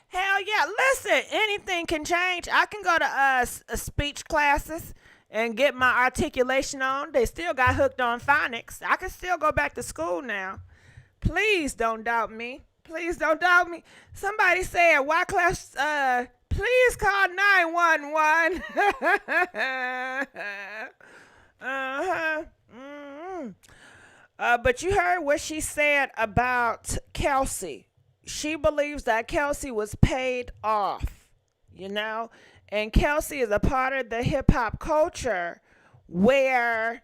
Hell yeah. Listen, anything can change. I can go to speech classes and get my articulation on. They still got hooked on phonics. I can still go back to school now. Please don't doubt me. Please don't doubt me. Somebody said, Wyclef, please call 911. But you heard what she said about Kelsey. She believes that Kelsey was paid off. you know? And Kelsey is a part of the hip hop culture where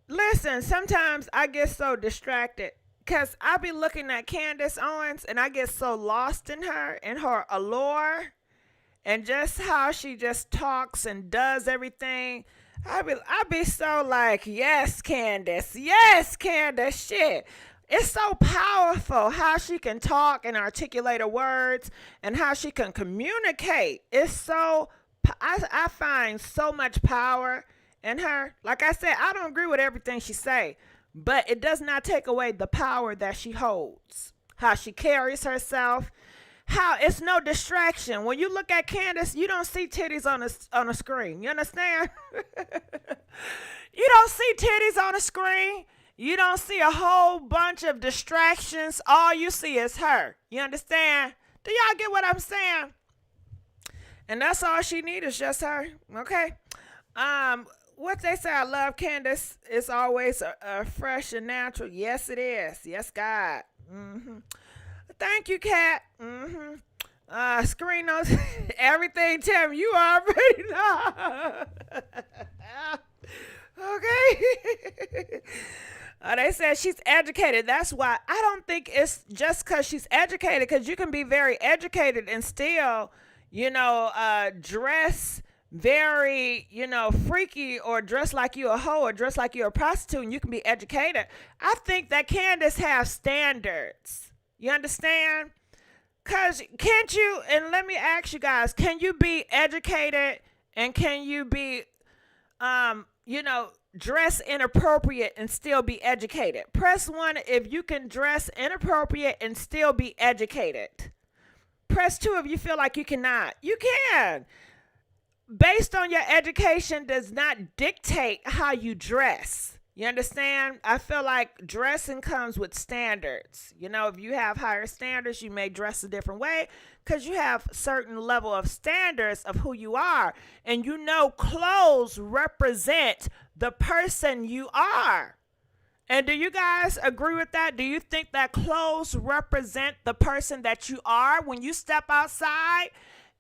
listen, sometimes I get so distracted because I be looking at Candace Owens and I get so lost in her and her allure and just how she just talks and does everything. I be so like, yes, Candace, shit. It's so powerful how she can talk and articulate her words and how she can communicate. It's so, I find so much power in her. Like I said, I don't agree with everything she say, but it does not take away the power that she holds. How she carries herself. How it's no distraction. When you look at Candace, you don't see titties on a screen. You understand? You don't see titties on a screen. You don't see a whole bunch of distractions. All you see is her. You understand? Do y'all get what I'm saying? And that's all she needs is just her. Okay? What they say, I love Candace. It's always fresh and natural. Yes, it is. Yes, God. Thank you, Kat. Screen notes. Everything, Tim, you already know. Okay? They said she's educated. That's why I don't think it's just because she's educated, because you can be very educated and still, dress very, freaky or dress like you a hoe or dress like you're a prostitute and you can be educated. I think that Candace has standards. You understand? Because can't you, and let me ask you guys, can you be educated and can you be, dress inappropriate and still be educated? Press 1 if you can dress inappropriate and still be educated. Press 2 if you feel like you cannot. You can. Based on your education does not dictate how you dress. You understand? I feel like dressing comes with standards. If you have higher standards, you may dress a different way because you have certain level of standards of who you are. And clothes represent the person you are. And do you guys agree with that? Do you think that clothes represent the person that you are when you step outside?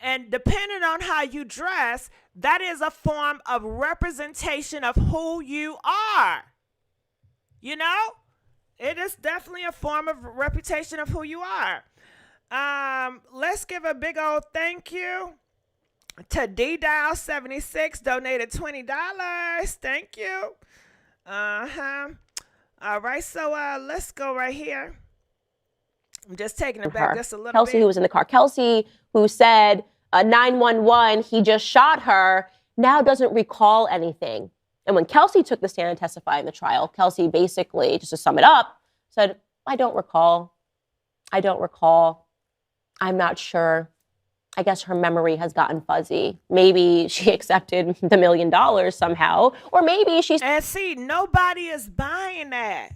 And depending on how you dress, that is a form of representation of who you are. It is definitely a form of reputation of who you are. Let's give a big old thank you to D-Dial76, donated $20. Thank you. All right, so let's go right here. I'm just taking it back just a little Kelsey, bit. who was in the car. Kelsey, who said 911, he just shot her, now doesn't recall anything. And when Kelsey took the stand and testified in the trial, Kelsey basically, just to sum it up, said, I don't recall. I'm not sure. I guess her memory has gotten fuzzy. Maybe she accepted the $1 million somehow, or maybe she's... And see, nobody is buying that.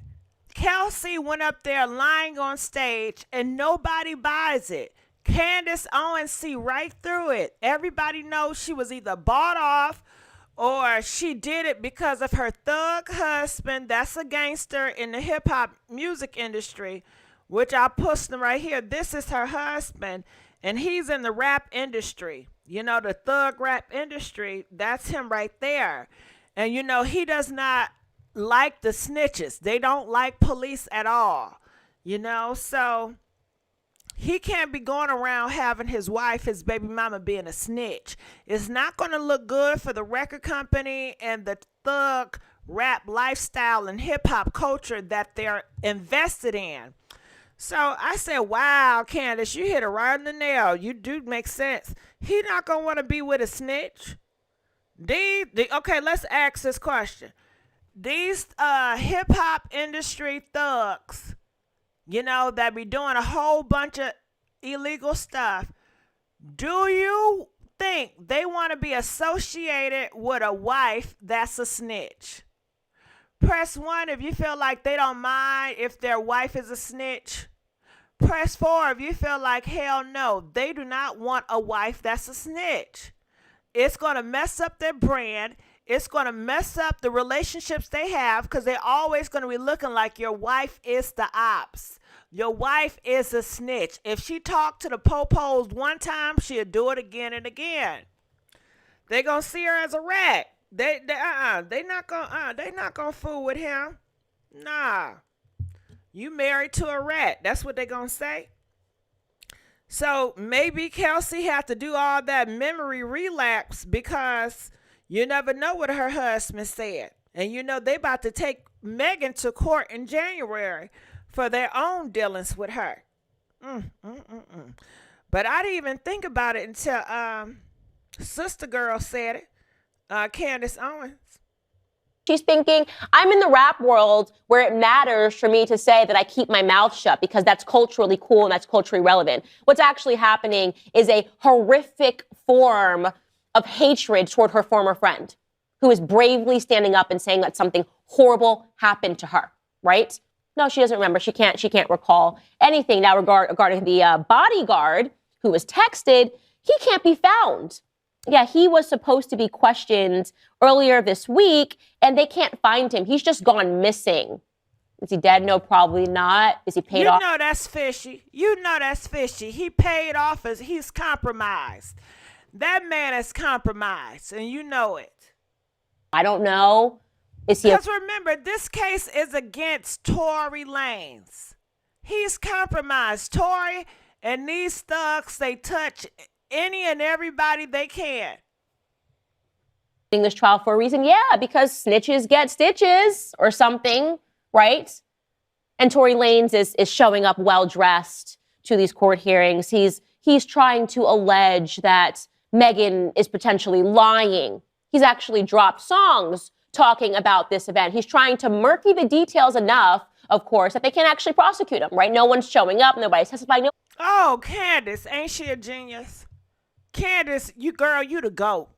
Kelsey went up there lying on stage and nobody buys it. Candace Owens see right through it. Everybody knows she was either bought off or she did it because of her thug husband. That's a gangster in the hip hop music industry, which I posted right here. This is her husband, and he's in the rap industry. The thug rap industry, that's him right there. And he does not like the snitches. They don't like police at all. So he can't be going around having his wife, his baby mama, being a snitch. It's not going to look good for the record company and the thug rap lifestyle and hip hop culture that they're invested in. So I said, wow, Candace, you hit it right on the nail. You do make sense. He not going to want to be with a snitch. Okay, let's ask this question. These hip hop industry thugs, that be doing a whole bunch of illegal stuff, do you think they want to be associated with a wife that's a snitch? Press 1 if you feel like they don't mind if their wife is a snitch. Press 4 if you feel like, hell no, they do not want a wife that's a snitch. It's going to mess up their brand. It's going to mess up the relationships they have because they're always going to be looking like your wife is the ops. Your wife is a snitch. If she talked to the popos one time, she'll do it again and again. They gonna see her as a rat. They not gonna fool with him. Nah. You married to a rat. That's what they gonna say. So maybe Kelsey had to do all that memory relapse because you never know what her husband said. And you know they about to take Megan to court in January for their own dealings with her. But I didn't even think about it until Sister Girl said it. Candace Owens. She's thinking, I'm in the rap world where it matters for me to say that I keep my mouth shut because that's culturally cool and that's culturally relevant. What's actually happening is a horrific form of hatred toward her former friend who is bravely standing up and saying that something horrible happened to her, right? No, she doesn't remember. She can't recall anything. Now regarding the bodyguard who was texted, he can't be found. Yeah, he was supposed to be questioned earlier this week, and they can't find him. He's just gone missing. Is he dead? No, probably not. Is he paid off? You know that's fishy. You know that's fishy. He paid off as he's compromised. That man is compromised, and you know it. I don't know. Is he? Because remember, this case is against Tory Lanez. He's compromised. Tory and these thugs, they touch any and everybody they can. This trial for a reason? Yeah, because snitches get stitches or something, right? And Tory Lanez is showing up well-dressed to these court hearings. He's trying to allege that Megan is potentially lying. He's actually dropped songs talking about this event. He's trying to murky the details enough, of course, that they can't actually prosecute him, right? No one's showing up. Nobody's testifying. Oh, Candace, ain't she a genius? Candace, you the GOAT.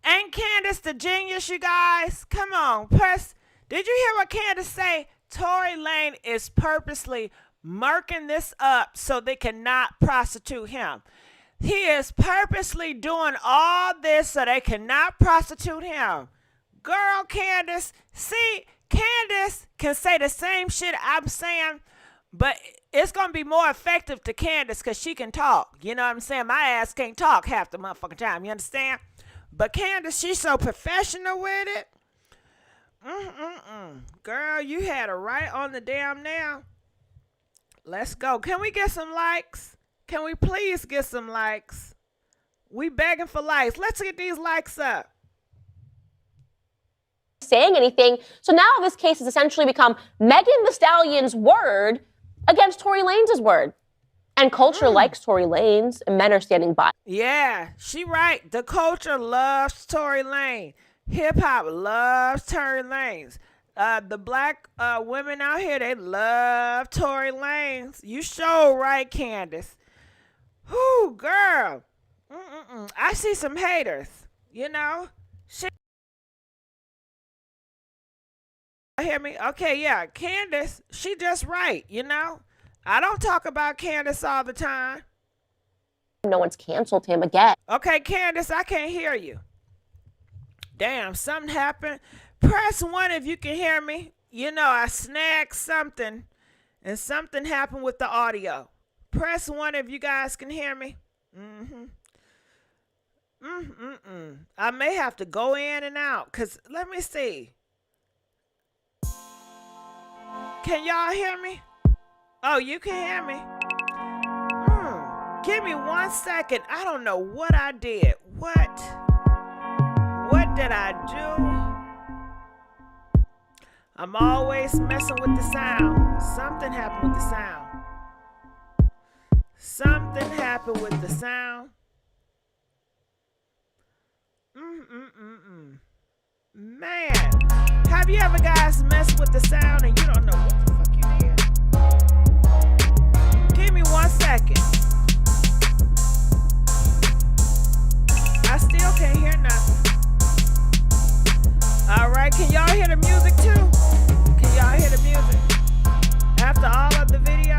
Ain't Candace the genius, you guys? Come on, press. Did you hear what Candace say? Tory Lanez is purposely murking this up so they cannot prosecute him. He is purposely doing all this so they cannot prosecute him. Girl, Candace, see, Candace can say the same shit I'm saying, but it's going to be more effective to Candace because she can talk. You know what I'm saying? My ass can't talk half the motherfucking time. You understand? But Candace, she's so professional with it. Girl, you had it right on the damn nail. Let's go. Can we get some likes? Can we please get some likes? We begging for likes. Let's get these likes up. Saying anything. So now this case has essentially become Megan Thee Stallion's word against Tory Lanez's word. And culture likes Tory Lanez, and men are standing by. Yeah, she right. The culture loves Tory Lanez. Hip-hop loves Tory Lanez. The black women out here, they love Tory Lanez. You sure right, Candace. Whoo, girl. I see some haters, you know. Hear me? Okay, yeah. Candace, she just right, you know. I don't talk about Candace all the time. No one's canceled him again. Okay, Candace, I can't hear you. Damn, something happened. Press 1 if you can hear me. You know, I snagged something and something happened with the audio. Press 1 if you guys can hear me. I may have to go in and out because let me see. Can y'all hear me? Oh, you can hear me? Give me 1 second. I don't know what I did. What did I do? I'm always messing with the sound. Something happened with the sound. Something happened with the sound. Man, have you ever guys messed with the sound and you don't know what the fuck you did? Give me 1 second. I still can't hear nothing. All right, can y'all hear the music too? Can y'all hear the music? After all of the video?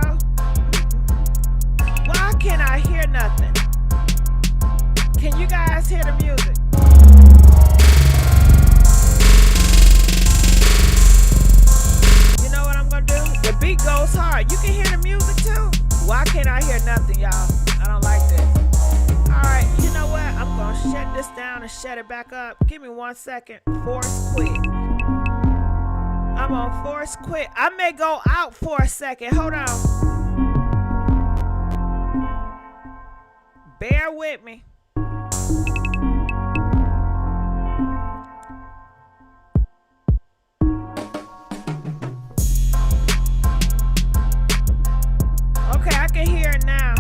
Why can't I hear nothing? Can you guys hear the music? You know what I'm gonna do? The beat goes hard. You can hear the music too. Why can't I hear nothing, y'all? I don't like this. All right, you know what? I'm gonna shut this down and shut it back up. Give me 1 second. Force quit. I'm on force quit. I may go out for a second. Hold on. Bear with me. Okay, I can hear it now.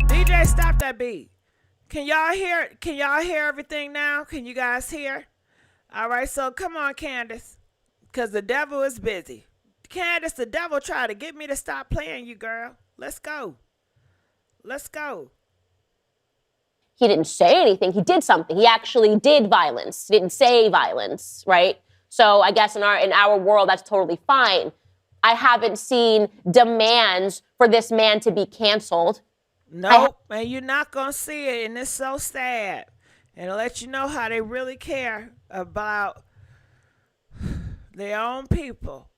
DJ, stop that beat. Can y'all hear? Can y'all hear everything now? Can you guys hear? All right, so come on, Candace, because the devil is busy. Candace, the devil tried to get me to stop playing you, girl. Let's go. Let's go. He didn't say anything. He did something. He actually did violence. He didn't say violence, right? So I guess in our world, that's totally fine. I haven't seen demands for this man to be canceled. Nope, and you're not going to see it, and it's so sad. And it'll let you know how they really care about their own people.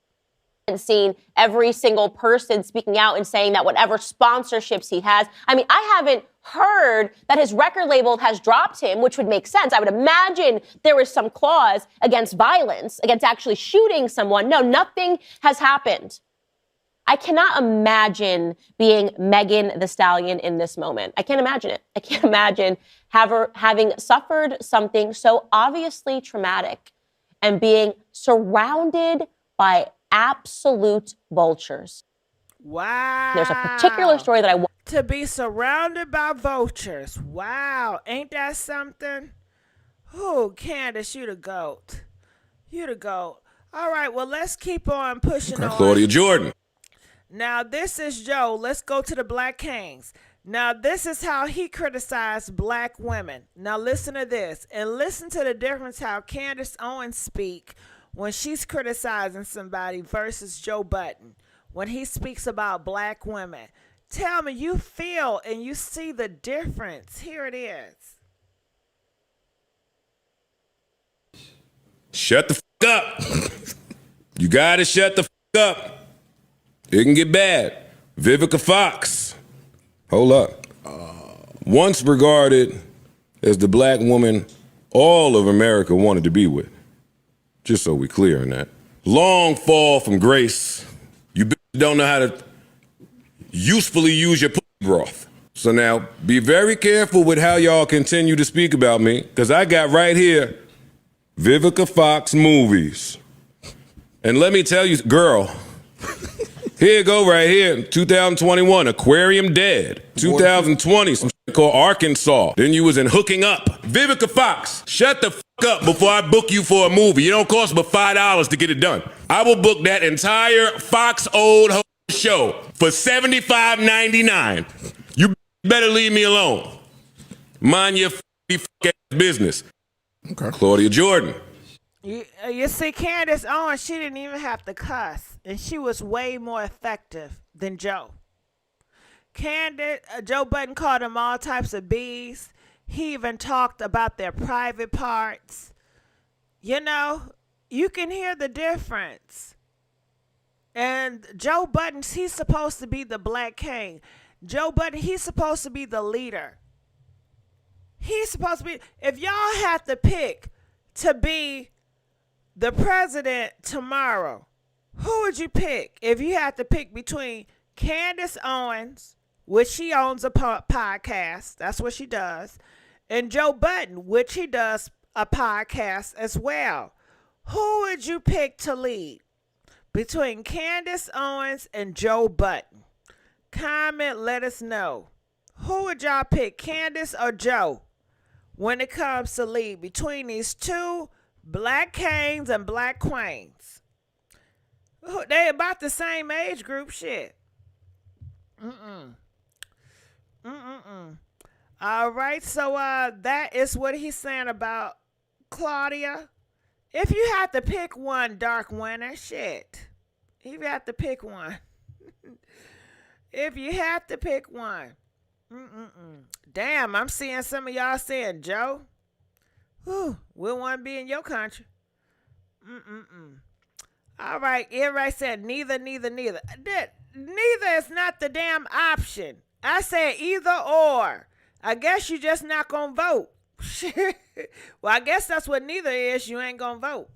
And seen every single person speaking out and saying that whatever sponsorships he has, I mean, I haven't heard that his record label has dropped him, which would make sense. I would imagine there was some clause against violence, against actually shooting someone. No, nothing has happened. I cannot imagine being Megan Thee Stallion in this moment. I can't imagine it. I can't imagine having suffered something so obviously traumatic and being surrounded by absolute vultures. Wow. There's a particular story that I want to be surrounded by vultures. Wow. Ain't that something? Oh, Candace, you the GOAT. You the GOAT. All right, well, let's keep on pushing on. Claudia Jordan. Now, this is Joe. Let's go to the Black Kings. Now, this is how he criticized black women. Now, listen to this. And listen to the difference how Candace Owens speak when she's criticizing somebody versus Joe Budden when he speaks about black women. Tell me, you feel and you see the difference. Here it is. Shut the f*** up. You gotta shut the f*** up. It can get bad. Vivica Fox. Hold up. Once regarded as the black woman all of America wanted to be with. Just so we clear on that. Long fall from grace. You don't know how to usefully use your pussy broth. So now, be very careful with how y'all continue to speak about me, because I got right here Vivica Fox movies. And let me tell you, girl, here you go right here, 2021, Aquarium Dead. 2020, some shit called Arkansas. Then you was in Hooking Up. Vivica Fox, shut the f*** up before I book you for a movie. It don't cost but $5 to get it done. I will book that entire Fox old show for $75.99. You better leave me alone. Mind your f***ing business. Okay. Claudia Jordan. You see, Candace Owens, she didn't even have to cuss, and she was way more effective than Joe. Joe Budden called them all types of bees. He even talked about their private parts. You know, you can hear the difference. And Joe Budden, he's supposed to be the Black King. Joe Budden, he's supposed to be the leader. He's supposed to be, if y'all had to pick to be the president tomorrow, who would you pick if you had to pick between Candace Owens, which she owns a podcast, that's what she does, and Joe Budden, which he does a podcast as well? Who would you pick to lead between Candace Owens and Joe Budden? Comment, let us know. Who would y'all pick, Candace or Joe, when it comes to lead between these two black kings and black queens? They about the same age group, shit. All right, so that is what he's saying about Claudia. If you had to pick one, Dark Winter, shit. If you had to pick one. If you had to pick one. Damn, I'm seeing some of y'all saying Joe. Whew, we want to be in your country. All right, everybody said neither. Neither is not the damn option. I said either or. I guess you just not gonna vote. Well, I guess that's what neither is. You ain't gonna vote.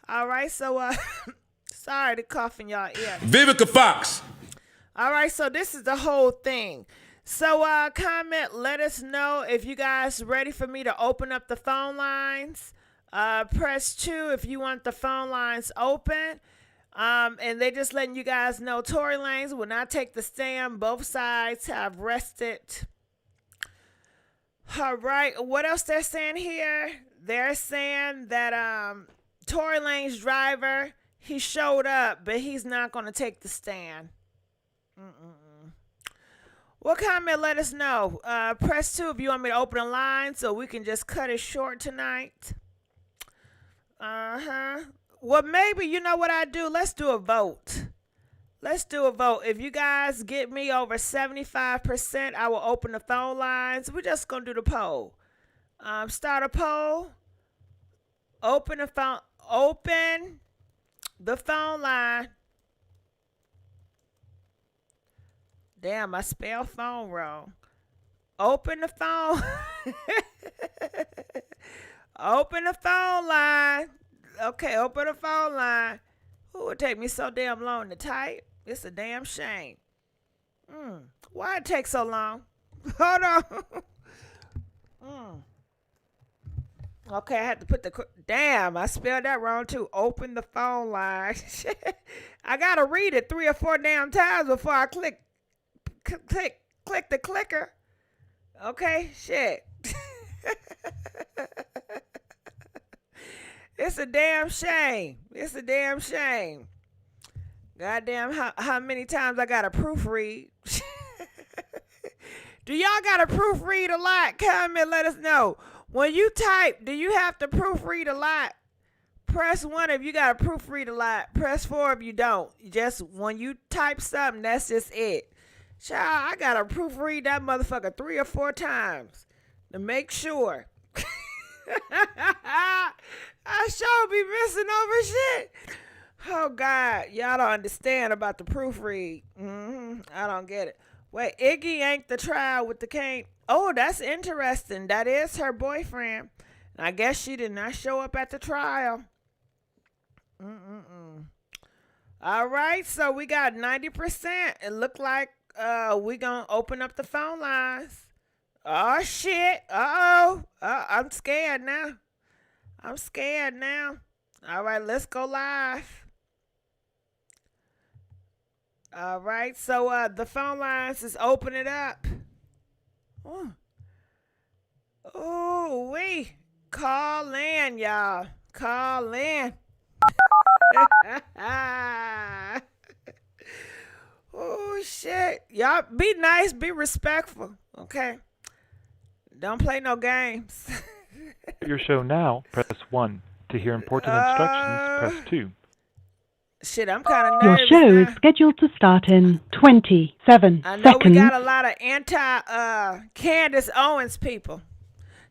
All right, so sorry to cough in y'all ear. Vivica Fox. All right, so this is the whole thing. So comment, let us know if you guys ready for me to open up the phone lines. Press 2 if you want the phone lines open. And they just letting you guys know Tory Lanez will not take the stand. Both sides have rested. All right, what else they're saying here? They're saying that Tory Lanez driver, he showed up, but he's not going to take the stand. Well, comment, let us know. Press 2 if you want me to open a line so we can just cut it short tonight. Well, maybe, you know what I do? Let's do a vote. If you guys get me over 75%, I will open the phone lines. We're just going to do the poll. Start a poll. Open the phone line. Damn, I spelled phone wrong. Open the phone. Open the phone line. Okay, open the phone line. It would take me so damn long to type. It's a damn shame. Why it take so long? Hold on. Okay, I had to put the... Damn, I spelled that wrong too. Open the phone line. I got to read it 3 or 4 damn times before I click the clicker. Okay, shit. It's a damn shame. Goddamn, how many times I got to proofread? Do y'all got to proofread a lot? Comment, let us know. When you type, do you have to proofread a lot? Press 1 if you got to proofread a lot. Press 4 if you don't. Just when you type something, that's just it. Child, I got to proofread that motherfucker 3 or 4 times to make sure. I sure be missing over shit. Oh, God. Y'all don't understand about the proofread. I don't get it. Wait, Iggy ain't the trial with the cane. Oh, that's interesting. That is her boyfriend. I guess she did not show up at the trial. All right, so we got 90%. It looked like we gonna open up the phone lines. Oh, shit. Uh-oh. I'm scared now. All right, let's go live. All right, so the phone lines is opening up. Oh, we call in, y'all. Call in. Oh, shit. Y'all be nice, be respectful, okay? Don't play no games. Your show now, press 1. To hear important instructions, press 2. Shit, I'm kind of Your nervous show now. is scheduled to start in 27 I know seconds. we got a lot of Candace Owens people.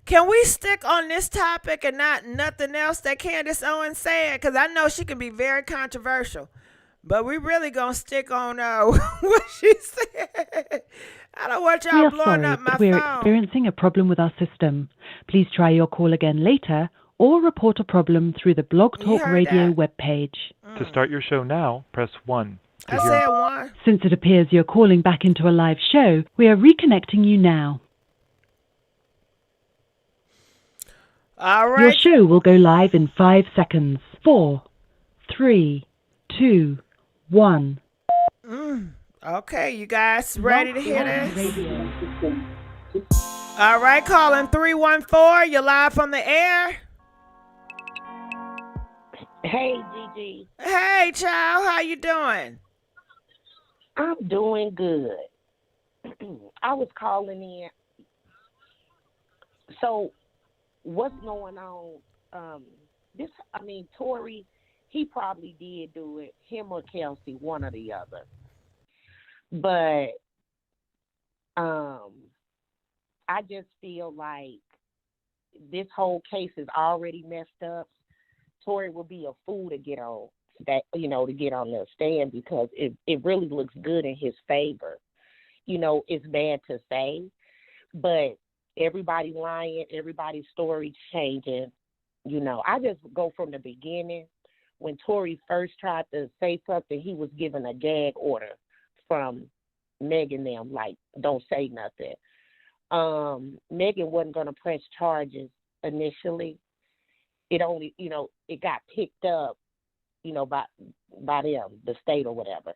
Can we stick on this topic and not nothing else that Candace Owens said? Because I know she can be very controversial. But we really going to stick on what she said. I don't want We y'all are blowing sorry, up my but we're phone. experiencing a problem with our system. Please try your call again later or report a problem through the Blog You Talk heard Radio that? webpage. To start your show now, press 1. To I hear said one. Since it appears you're calling back into a live show, we are reconnecting you now. All Your right. show will go live in 5 seconds. 4, 3, 2, 1. Okay, you guys ready to hear this? All right, calling 314. You're live on the air. Hey, Gigi. Hey, child. How you doing? I'm doing good. I was calling in. So, what's going on? Tory, he probably did do it. Him or Kelsey, one or the other. But, I just feel like this whole case is already messed up. Tory would be a fool to get on to get on the stand because it really looks good in his favor. It's bad to say, but everybody lying, everybody's story changing. I just go from the beginning. When Tory first tried to say something, he was given a gag order from Megan them, like, don't say nothing. Megan wasn't going to press charges initially. It only, it got picked up, by them, the state or whatever.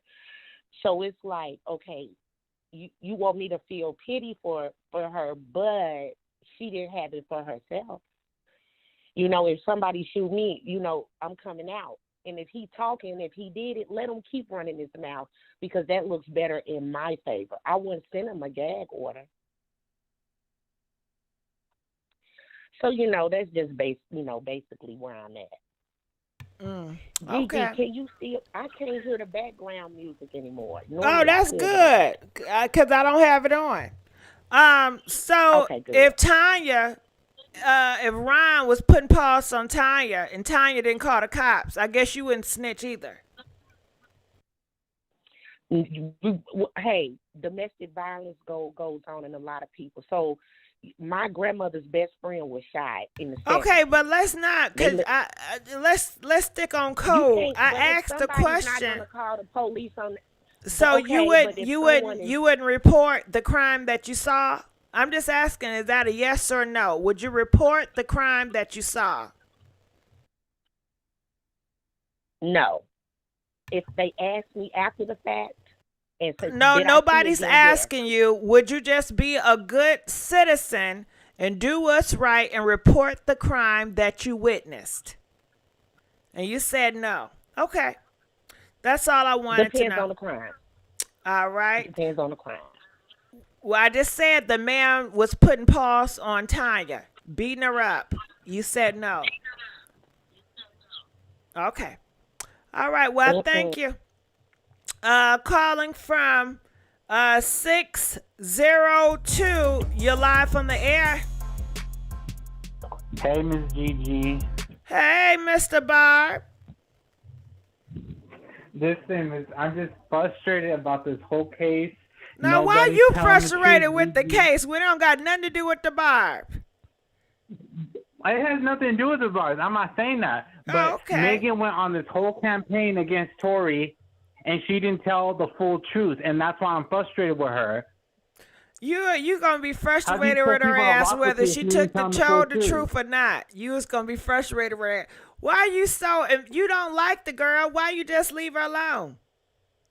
So it's like, okay, you want me to feel pity for her, but she didn't have it for herself. If somebody shoot me, I'm coming out. And if he talking, if he did it, let him keep running his mouth because that looks better in my favor. I wouldn't send him a gag order. So, that's just basically where I'm at. Okay. Gigi, can you see? I can't hear the background music anymore. Oh, that's good because I don't have it on. So Okay, good. if Tanya, if Ryan was putting paws on Tanya and Tanya didn't call the cops, I guess you wouldn't snitch either. Hey, domestic violence goes on in a lot of people. So my grandmother's best friend was shot in the 70s. Okay, but let's not, cause let's stick on code. I asked the question. Not gonna call the police on. So Okay, you wouldn't report the crime that you saw? I'm just asking, is that a yes or no? Would you report the crime that you saw? No. If they ask me after the fact. No, nobody's asking you. Would you just be a good citizen and do what's right and report the crime that you witnessed? And you said no. Okay. That's all I wanted to know. Depends on the crime. All right. Depends on the crime. Well, I just said the man was putting paws on Tanya, beating her up. You said no. Okay. All right. Well, thank you. Calling from 602. You're live on the air. Hey, MissGiGi. Hey, Mr. Barb. Listen, I'm just frustrated about this whole case. Now, why are Nobody's you telling frustrated the truth, with the Gigi. case? We don't got nothing to do with the Barb. It has nothing to do with the bars. I'm not saying that. But okay. Megan went on this whole campaign against Tory, and she didn't tell the full truth, and that's why I'm frustrated with her. You gonna be frustrated with her ass whether she told the truth or not. You was gonna be frustrated with her. Why you so? If you don't like the girl, why you just leave her alone?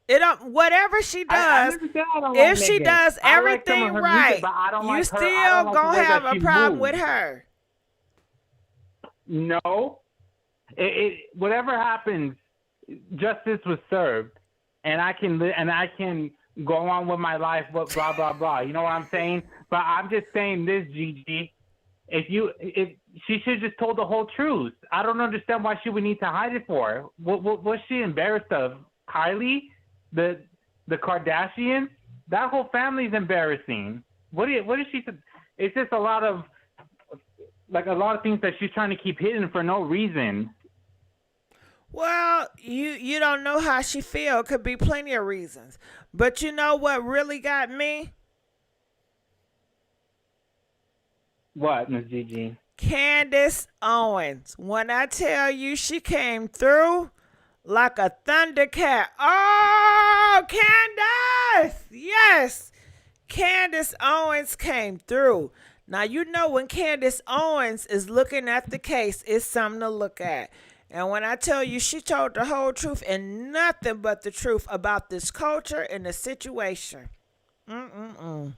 It don't. Whatever she does, if she does everything right, you still gonna have a problem with her. No, whatever happens, justice was served, and I can go on with my life, but blah blah blah. You know what I'm saying? But I'm just saying this, Gigi. If she should have just told the whole truth. I don't understand why she would need to hide it for. What was she embarrassed of? Kylie, the Kardashians. That whole family's embarrassing. What is she? It's just a lot of things that she's trying to keep hidden for no reason. Well, you don't know how she feel. Could be plenty of reasons. But you know what really got me? What, MissGiGi? Candace Owens. When I tell you she came through like a thundercat. Oh, Candace! Yes! Candace Owens came through. Now, you know when Candace Owens is looking at the case, it's something to look at. And when I tell you she told the whole truth and nothing but the truth about this culture and the situation. Woo!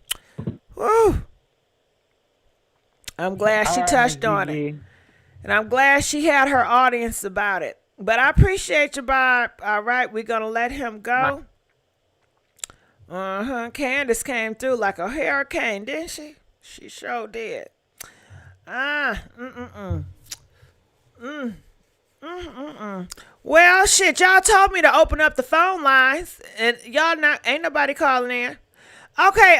I'm glad she touched on it. And I'm glad she had her audience about it. But I appreciate you, Bob. All right, we're going to let him go. Candace came through like a hurricane, didn't she? She sure did. Well, shit, y'all told me to open up the phone lines, and y'all ain't nobody calling in. Okay,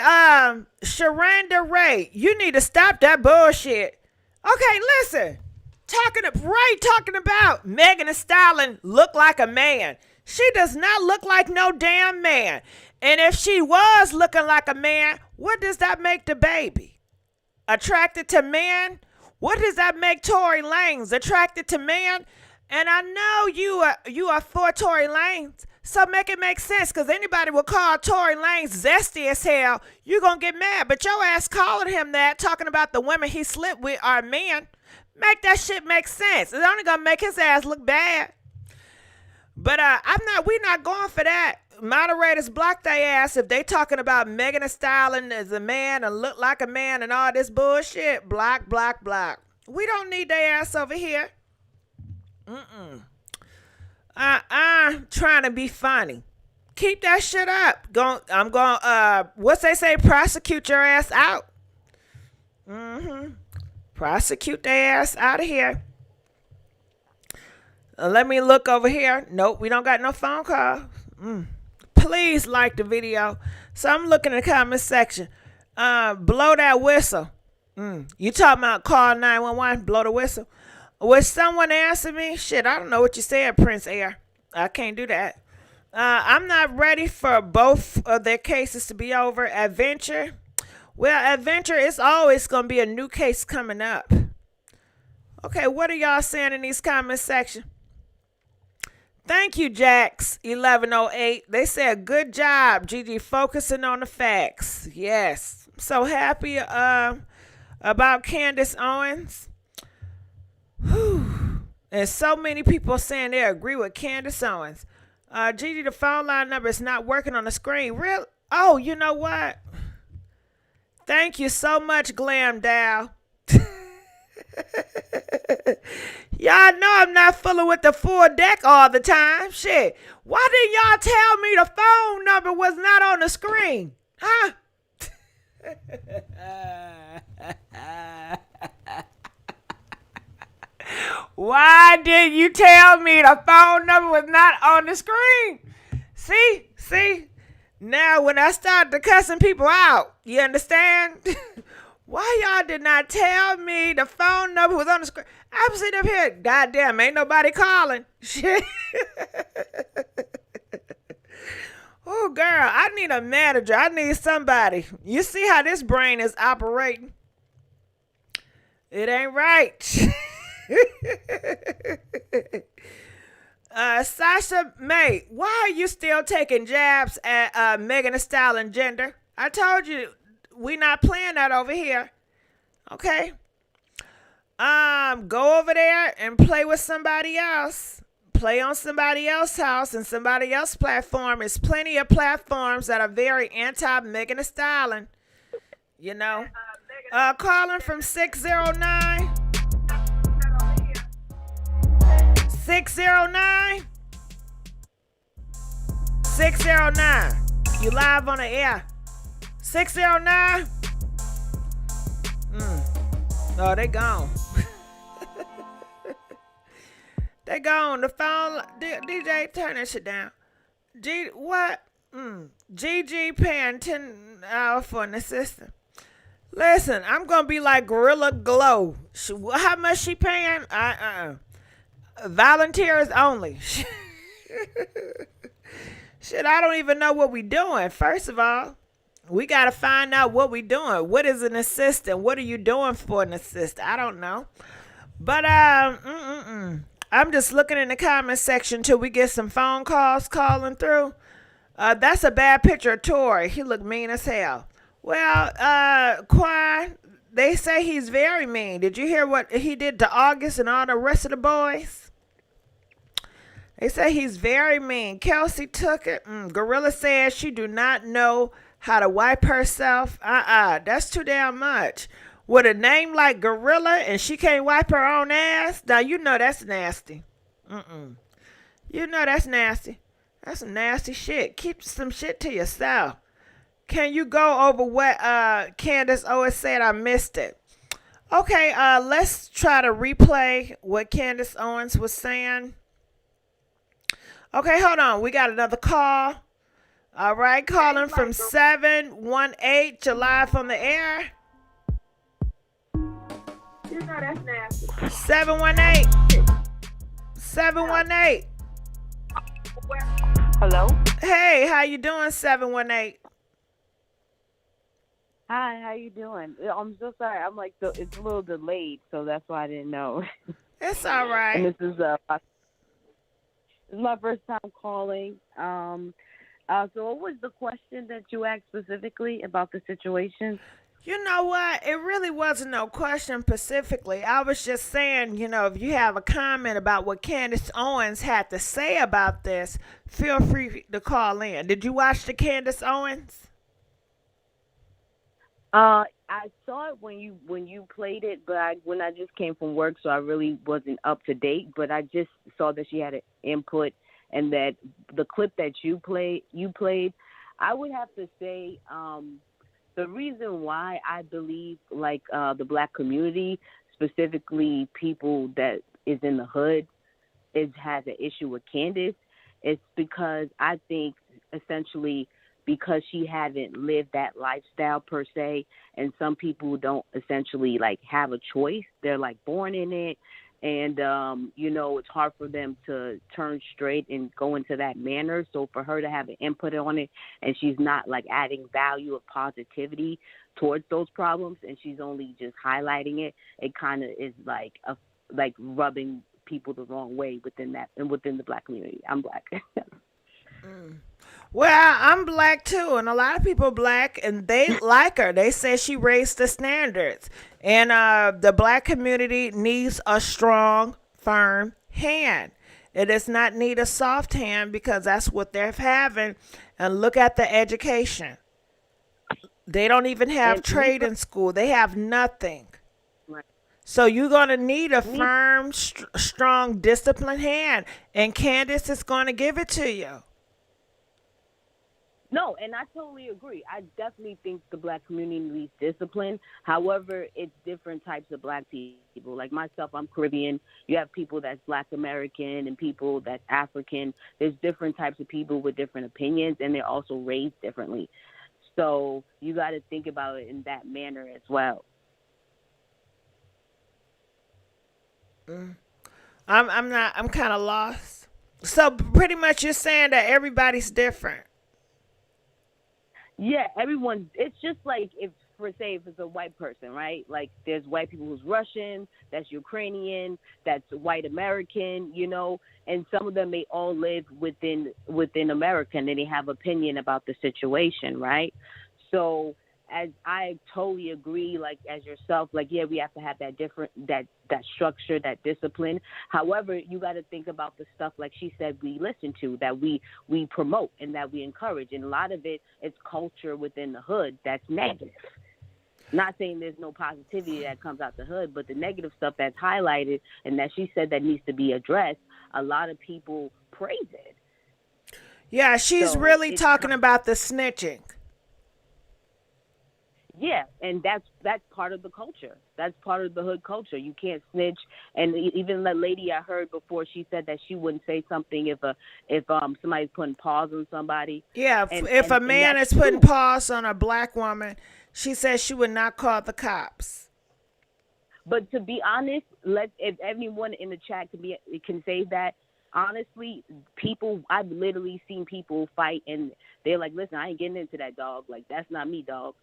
Sharanda Ray, you need to stop that bullshit. Okay, listen. talking about Megan Thee Stallion look like a man. She does not look like no damn man. And if she was looking like a man, what does that make the baby? Attracted to men? What does that make Tory Lanez attracted to men? And I know you are for Tory Lanez, so make it make sense, because anybody will call Tory Lanez zesty as hell. You're going to get mad. But your ass calling him that, talking about the women he slept with are men. Make that shit make sense. It's only going to make his ass look bad. But we're not going for that. Moderators block their ass if they talking about Megan Thee Stallion as a man and look like a man and all this bullshit. Block. We don't need their ass over here. Trying to be funny. Keep that shit up. I'm going, what's they say? Prosecute your ass out. Prosecute their ass out of here. Let me look over here. Nope, we don't got no phone call. Please like the video. So I'm looking in the comment section. Blow that whistle. You talking about call 911, blow the whistle. Would someone answer me? Shit, I don't know what you said, Prince Air. I can't do that. I'm not ready for both of their cases to be over. Adventure. Well, Adventure, it's always going to be a new case coming up. Okay, what are y'all saying in these comment section? Thank you, Jax 1108. They said, good job, Gigi, focusing on the facts. Yes. I'm so happy about Candace Owens. Whew. And so many people saying they agree with Candace Owens. Gigi, the phone line number is not working on the screen. Real? Oh, you know what? Thank you so much, Glam Dow. Y'all know I'm not fooling with the full deck all the time. Shit. Why didn't y'all tell me the phone number was not on the screen? Huh? Why did you tell me the phone number was not on the screen? See? Now when I start to cussing people out, you understand? Why y'all did not tell me the phone number was on the screen? I'm sitting up here, goddamn, ain't nobody calling. Shit. Oh, girl, I need a manager. I need somebody. You see how this brain is operating? It ain't right. Sasha May, why are you still taking jabs at Megan Thee Stallion gender? I told you we not playing that over here. Okay? Go over there and play with somebody else. Play on somebody else's house and somebody else's platform. There's plenty of platforms that are very anti-Megan Thee Stallion. You know? Calling from 609. 609. 609. You live on the air. 609. Oh, they gone. They gone. The phone. DJ, turn that shit down. What? GG paying $10 for an assistant. Listen, I'm gonna be like Gorilla Glow. How much she paying? Volunteers only. Shit, I don't even know what we doing. First of all, we got to find out what we doing. What is an assistant? What are you doing for an assistant? I don't know. But I'm just looking in the comment section till we get some phone calls calling through. That's a bad picture of Tory. He looked mean as hell. Well, Quan, they say he's very mean. Did you hear what he did to August and all the rest of the boys? They say he's very mean. Kelsey took it. Gorilla says she do not know how to wipe herself. That's too damn much. With a name like Gorilla and she can't wipe her own ass? Now, you know that's nasty. You know that's nasty. That's some nasty shit. Keep some shit to yourself. Can you go over what Candace always said? I missed it. Okay, let's try to replay what Candace Owens was saying. Okay, hold on. We got another call. All right, calling from 718. You're live on the air. You know 718. 718. Hello? Hey, how you doing, 718? Hi, how you doing? I'm so sorry. I'm like, it's a little delayed, so that's why I didn't know. It's all right. And this is my first time calling. So what was the question that you asked specifically about the situation? You know what? It really wasn't no question specifically. I was just saying, if you have a comment about what Candace Owens had to say about this, feel free to call in. Did you watch the Candace Owens? I saw it when you played it, but when I just came from work, so I really wasn't up to date. But I just saw that she had an input, and that the clip that you played, I would have to say, the reason why I believe the black community, specifically people that is in the hood, has an issue with Candace, is because I think essentially because she hasn't lived that lifestyle per se, and some people don't essentially have a choice. They're born in it, and it's hard for them to turn straight and go into that manner. So for her to have an input on it, and she's not adding value of positivity towards those problems, and she's only just highlighting it, it kind of is rubbing people the wrong way within the black community. I'm black. Well, I'm black too, and a lot of people black, and they like her. They say she raised the standards, and the black community needs a strong, firm hand. It does not need a soft hand, because that's what they're having. And look at the education. They don't even have trade in school. They have nothing. Right. So you're going to need a firm, strong, disciplined hand, and Candace is going to give it to you. No, and I totally agree. I definitely think the black community needs discipline. However, it's different types of black people. Like myself, I'm Caribbean. You have people that's Black American and people that's African. There's different types of people with different opinions, and they're also raised differently. So you got to think about it in that manner as well. I'm kind of lost. So pretty much you're saying that everybody's different. Yeah, everyone. It's just if it's a white person, right? There's white people who's Russian, that's Ukrainian, that's white American, and some of them may all live within America, and they have opinion about the situation, right? So as I totally agree, as yourself, yeah, we have to have that that structure, that discipline. However, you got to think about the stuff, like she said, we listen to, that we promote and that we encourage. And a lot of it is culture within the hood that's negative. Not saying there's no positivity that comes out the hood, but the negative stuff that's highlighted and that she said that needs to be addressed, a lot of people praise it. Yeah, she's really talking about the snitching. Yeah, and that's part of the culture. That's part of the hood culture. You can't snitch. And even the lady I heard before, she said that she wouldn't say something if somebody's putting paws on somebody. Yeah, if a man is putting paws on a black woman, she says she would not call the cops. But to be honest, if everyone in the chat can say that, honestly, I've literally seen people fight, and they're like, listen, I ain't getting into that, dog. That's not me, dog.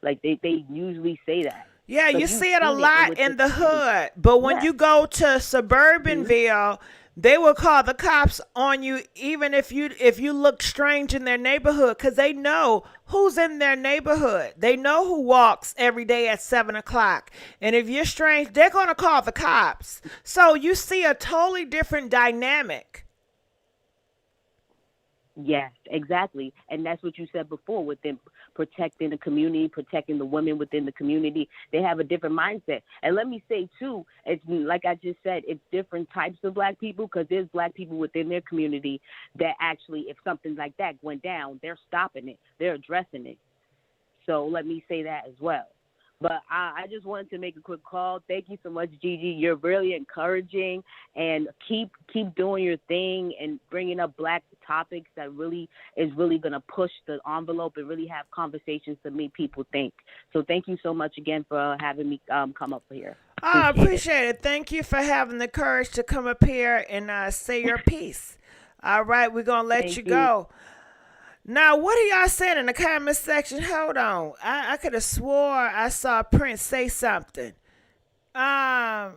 They usually say that. Yeah, you see it a lot in the hood. But when you go to Suburbanville, they will call the cops on you even if you look strange in their neighborhood, because they know who's in their neighborhood. They know who walks every day at 7 o'clock. And if you're strange, they're going to call the cops. So you see a totally different dynamic. Yes, exactly. And that's what you said before with them protecting the community, protecting the women within the community. They have a different mindset. And let me say, too, it's like I just said, it's different types of black people, because there's black people within their community that actually, if something like that went down, they're stopping it. They're addressing it. So let me say that as well. But I just wanted to make a quick call. Thank you so much, Gigi. You're really encouraging, and keep doing your thing and bringing up black topics that really is really going to push the envelope and really have conversations to make people think. So thank you so much again for having me come up here. I appreciate it. Thank you for having the courage to come up here and say your piece. All right, we're going to let Thank you you. go. Now, what are y'all saying in the comment section? Hold on. I could have swore I saw Prince say something. Now,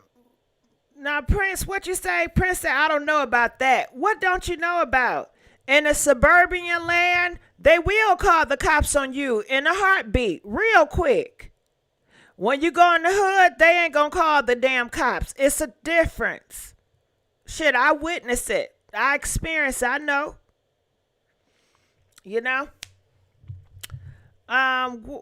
Prince, what you say? Prince said, I don't know about that. What don't you know about? In a suburban land, they will call the cops on you in a heartbeat, real quick. When you go in the hood, they ain't gonna call the damn cops. It's a difference. Shit, I witnessed it. I experienced it. I know. You know? I'm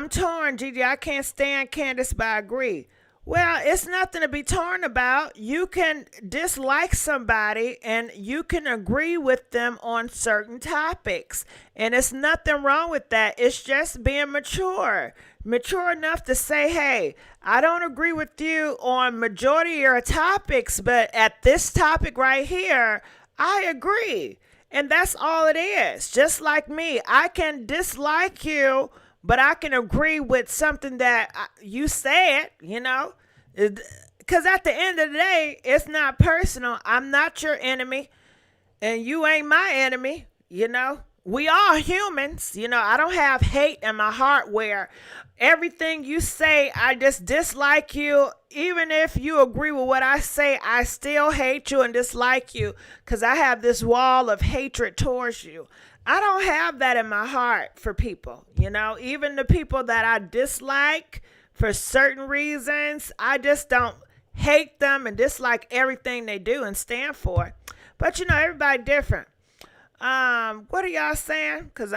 torn, Gigi. I can't stand Candace, but I agree. Well, it's nothing to be torn about. You can dislike somebody and you can agree with them on certain topics. And it's nothing wrong with that. It's just being mature. Mature enough to say, hey, I don't agree with you on majority of your topics, but at this topic right here, I agree. And that's all it is. Just like me, I can dislike you, but I can agree with something that you said, you know, because at the end of the day, it's not personal. I'm not your enemy and you ain't my enemy, you know. We are humans, you know. I don't have hate in my heart where everything you say, I just dislike you. Even if you agree with what I say, I still hate you and dislike you because I have this wall of hatred towards you. I don't have that in my heart for people, you know, even the people that I dislike for certain reasons. I just don't hate them and dislike everything they do and stand for. But, you know, everybody different. What are y'all saying? Because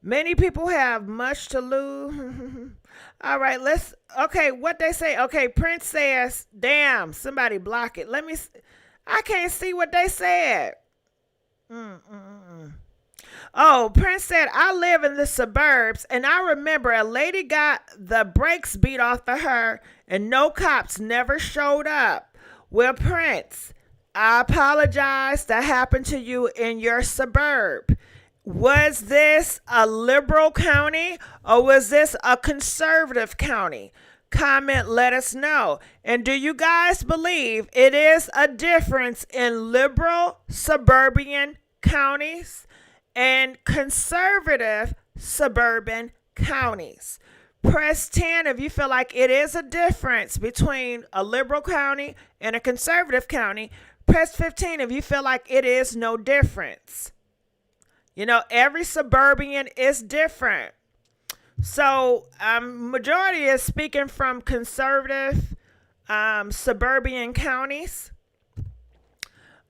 many people have much to lose. All right, okay, what they say. Okay, Prince says, damn, somebody block it. I can't see what they said. Oh, Prince said, I live in the suburbs, and I remember a lady got the brakes beat off of her, and no cops never showed up. Well, Prince, I apologize that happened to you in your suburb. Was this a liberal county or was this a conservative county? Comment, let us know. And do you guys believe it is a difference in liberal suburban counties and conservative suburban counties? Press 10 if you feel like it is a difference between a liberal county and a conservative county. Press 15 if you feel like it is no difference. You know, every suburban is different. So, majority is speaking from conservative suburban counties.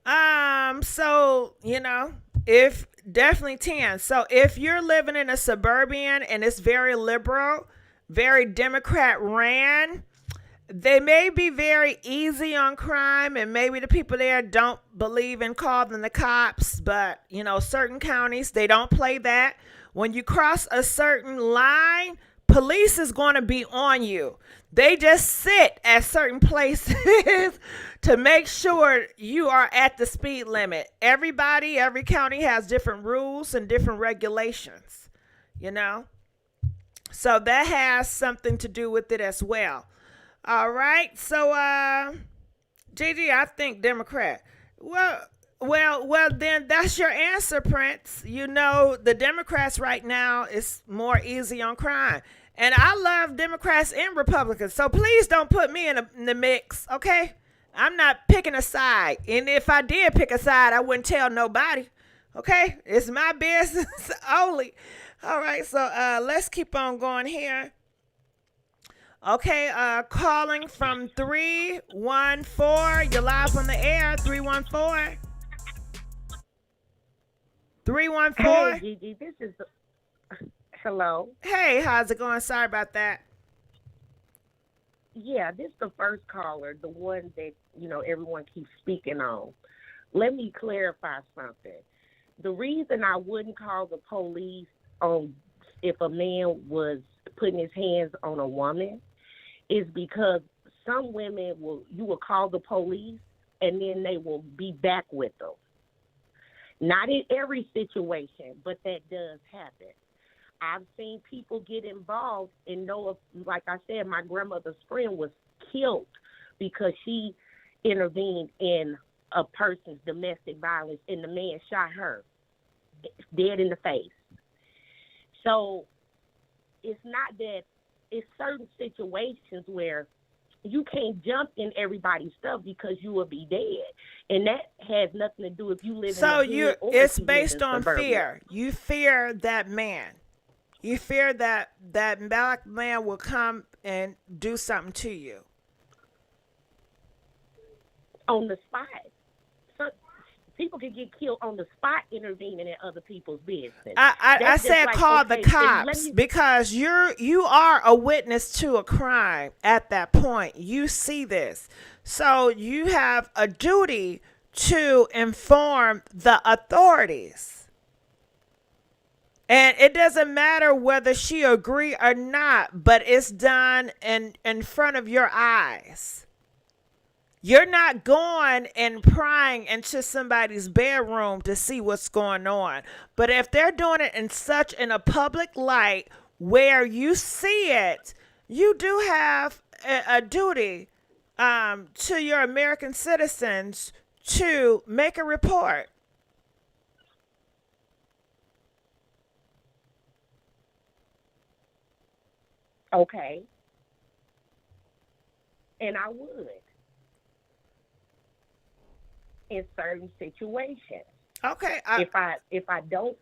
So, you know, if definitely 10. So, if you're living in a suburban and it's very liberal, very Democrat ran, they may be very easy on crime, and maybe the people there don't believe in calling the cops, but, you know, certain counties, they don't play that. When you cross a certain line, police is going to be on you. They just sit at certain places to make sure you are at the speed limit. Every county has different rules and different regulations, you know? So that has something to do with it as well. All right. So, Gigi, I think Democrat. Well, then that's your answer, Prince. You know, the Democrats right now is more easy on crime. And I love Democrats and Republicans. So please don't put me in the mix, okay? I'm not picking a side. And if I did pick a side, I wouldn't tell nobody, okay? It's my business only. All right, so let's keep on going here. Okay, calling from 314. You're live on the air, 314. 314. Hey, Gigi, this is. Hello. Hey, how's it going? Sorry about that. Yeah, this is the first caller, the one that, you know, everyone keeps speaking on. Let me clarify something. The reason I wouldn't call the police on if a man was putting his hands on a woman is because some women you will call the police and then they will be back with them. Not in every situation, but that does happen. I've seen people get involved and know of, like I said, my grandmother's friend was killed because she intervened in a person's domestic violence and the man shot her dead in the face. So it's not that, it's certain situations where you can't jump in everybody's stuff because you will be dead. And that has nothing to do if you live in the hood or it's if you live based in on suburbia. fear. You fear that man. You fear that black man will come and do something to you. On the spot. So people can get killed on the spot intervening in other people's business. I That's just said like, call the okay, then let cops me- because you are a witness to a crime at that point. You see this. So you have a duty to inform the authorities. And it doesn't matter whether she agree or not, but it's done in front of your eyes. You're not going and prying into somebody's bedroom to see what's going on. But if they're doing it in a public light where you see it, you do have a duty to your American citizens to make a report. Okay. And I would. In certain situations. Okay. If I don't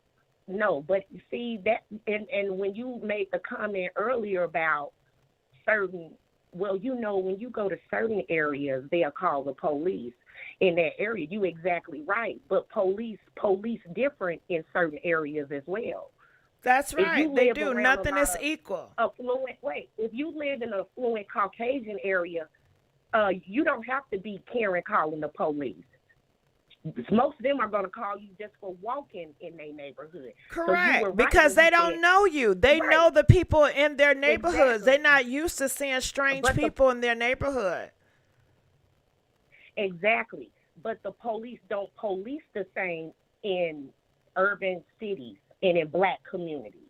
know, but you see that, and when you made the comment earlier about certain, well, you know, when you go to certain areas, they'll call the police in that area. You exactly right, but police different in certain areas as well. That's right. They do. Nothing is equal. If you live in an affluent Caucasian area, you don't have to be Karen calling the police. Most of them are going to call you just for walking in their neighborhood. Correct. So right because they don't know you. They know the people in their neighborhoods. Exactly. They're not used to seeing strange people in their neighborhood. Exactly. But the police don't police the same in urban cities and in black communities.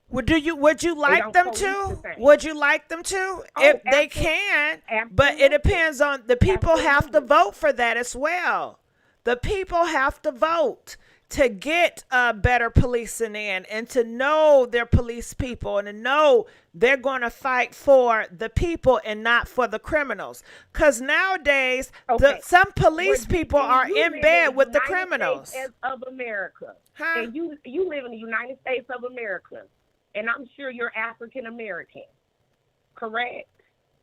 Would you like them to? Would you like them to? If they can, but it depends on the people have to vote for that as well. The people have to vote to get better policing in and to know their police people and to know they're going to fight for the people and not for the criminals. Because nowadays, some police people are in bed with the criminals. States of America. Huh? And you live in the United States of America. And I'm sure you're African American. Correct?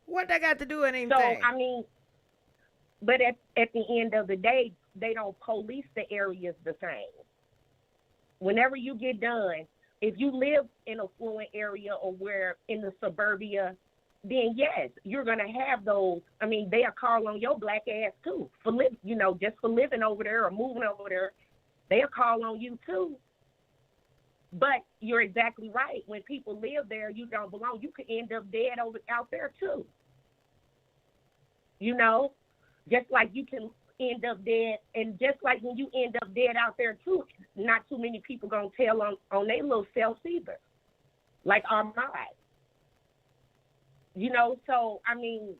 What they got to do with anything? So, I mean, but at the end of the day, they don't police the areas the same. Whenever you get done, if you live in a affluent area or where in the suburbia, then yes, you're going to have those. I mean, they'll call on your black ass too for just for living over there or moving over there. They'll call on you too. But you're exactly right. When people live there, you don't belong. You could end up dead out there too. Just like you can end up dead, and just like when you end up dead out there too, not too many people gonna tell on their little selves either, like Ahmad. So I mean,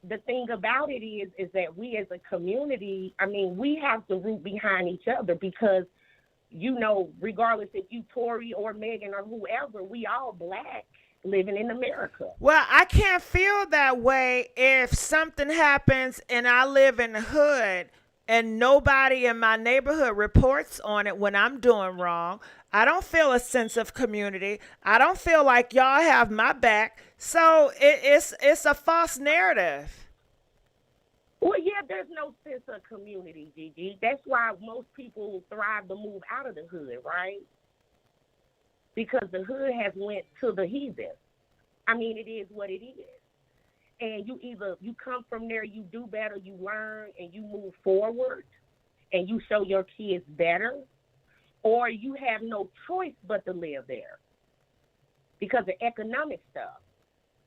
the thing about it is that we as a community, I mean, we have to root behind each other because, regardless if you Tory or Megan or whoever, we all black living in America. Well, I can't feel that way if something happens and I live in the hood and nobody in my neighborhood reports on it when I'm doing wrong. I don't feel a sense of community. I don't feel like y'all have my back. So it's a false narrative. Well, yeah, there's no sense of community, Gigi. That's why most people thrive to move out of the hood, right? Because the hood has went to the heathen. I mean, it is what it is. And you come from there, you do better, you learn, and you move forward, and you show your kids better, or you have no choice but to live there because of economic stuff.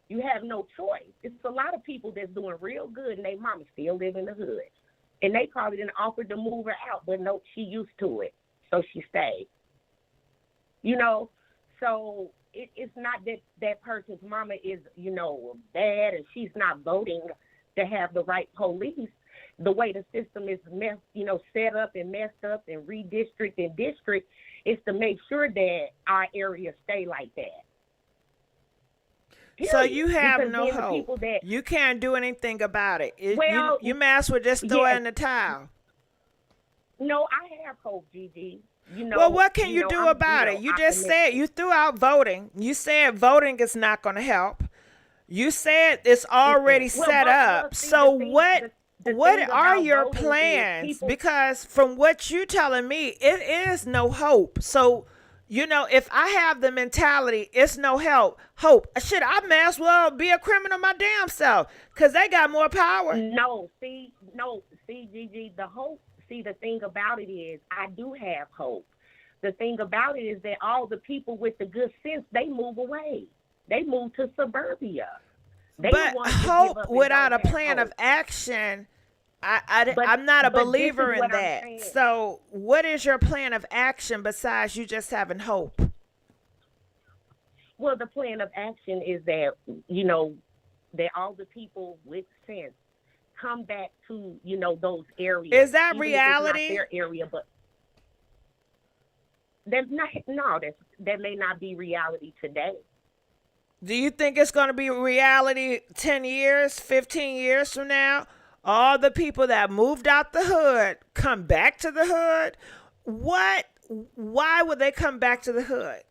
You have no choice. It's a lot of people that's doing real good, and their mama still live in the hood. And they probably didn't offer to move her out, but no, she used to it, so she stayed. So it's not that that person's mama is, bad and she's not voting to have the right police. The way the system is set up and messed up and redistrict and district is to make sure that our areas stay like that. So you have Because no then the hope. people that- You can't do anything about it. Well, you might as well just throw it yes. in the towel. No, I have hope, Gigi. Well, what can you do about it? You just said you threw out voting. You said voting is not going to help. You said it's already set up. So what are your plans? Because from what you're telling me, it is no hope. So, if I have the mentality, it's no hope. Shit, I may as well be a criminal my damn self because they got more power. See, Gigi, the thing about it is I do have hope. The thing about it is that all the people with the good sense, they move away. They move to suburbia. But hope without a plan of action, I'm not a believer in that. So what is your plan of action besides you just having hope? Well, the plan of action is that, that all the people with sense come back to, those areas. Is that even if reality? it's not their area, but that may not be reality today. Do you think it's going to be reality 10 years, 15 years from now? All the people that moved out the hood come back to the hood? Why would they come back to the hood?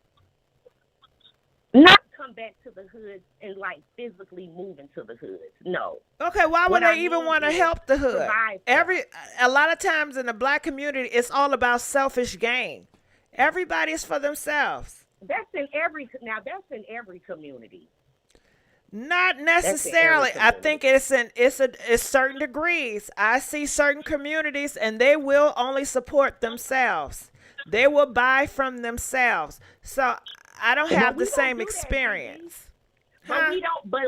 Not come back to the hood and physically move into the hood. No. Okay, why would they even want to help the hood? Survive. A lot of times in the black community, it's all about selfish gain. Everybody's for themselves. That's in every community. Not necessarily. I think it's certain degrees. I see certain communities and they will only support themselves. They will buy from themselves. So I don't have the same experience. But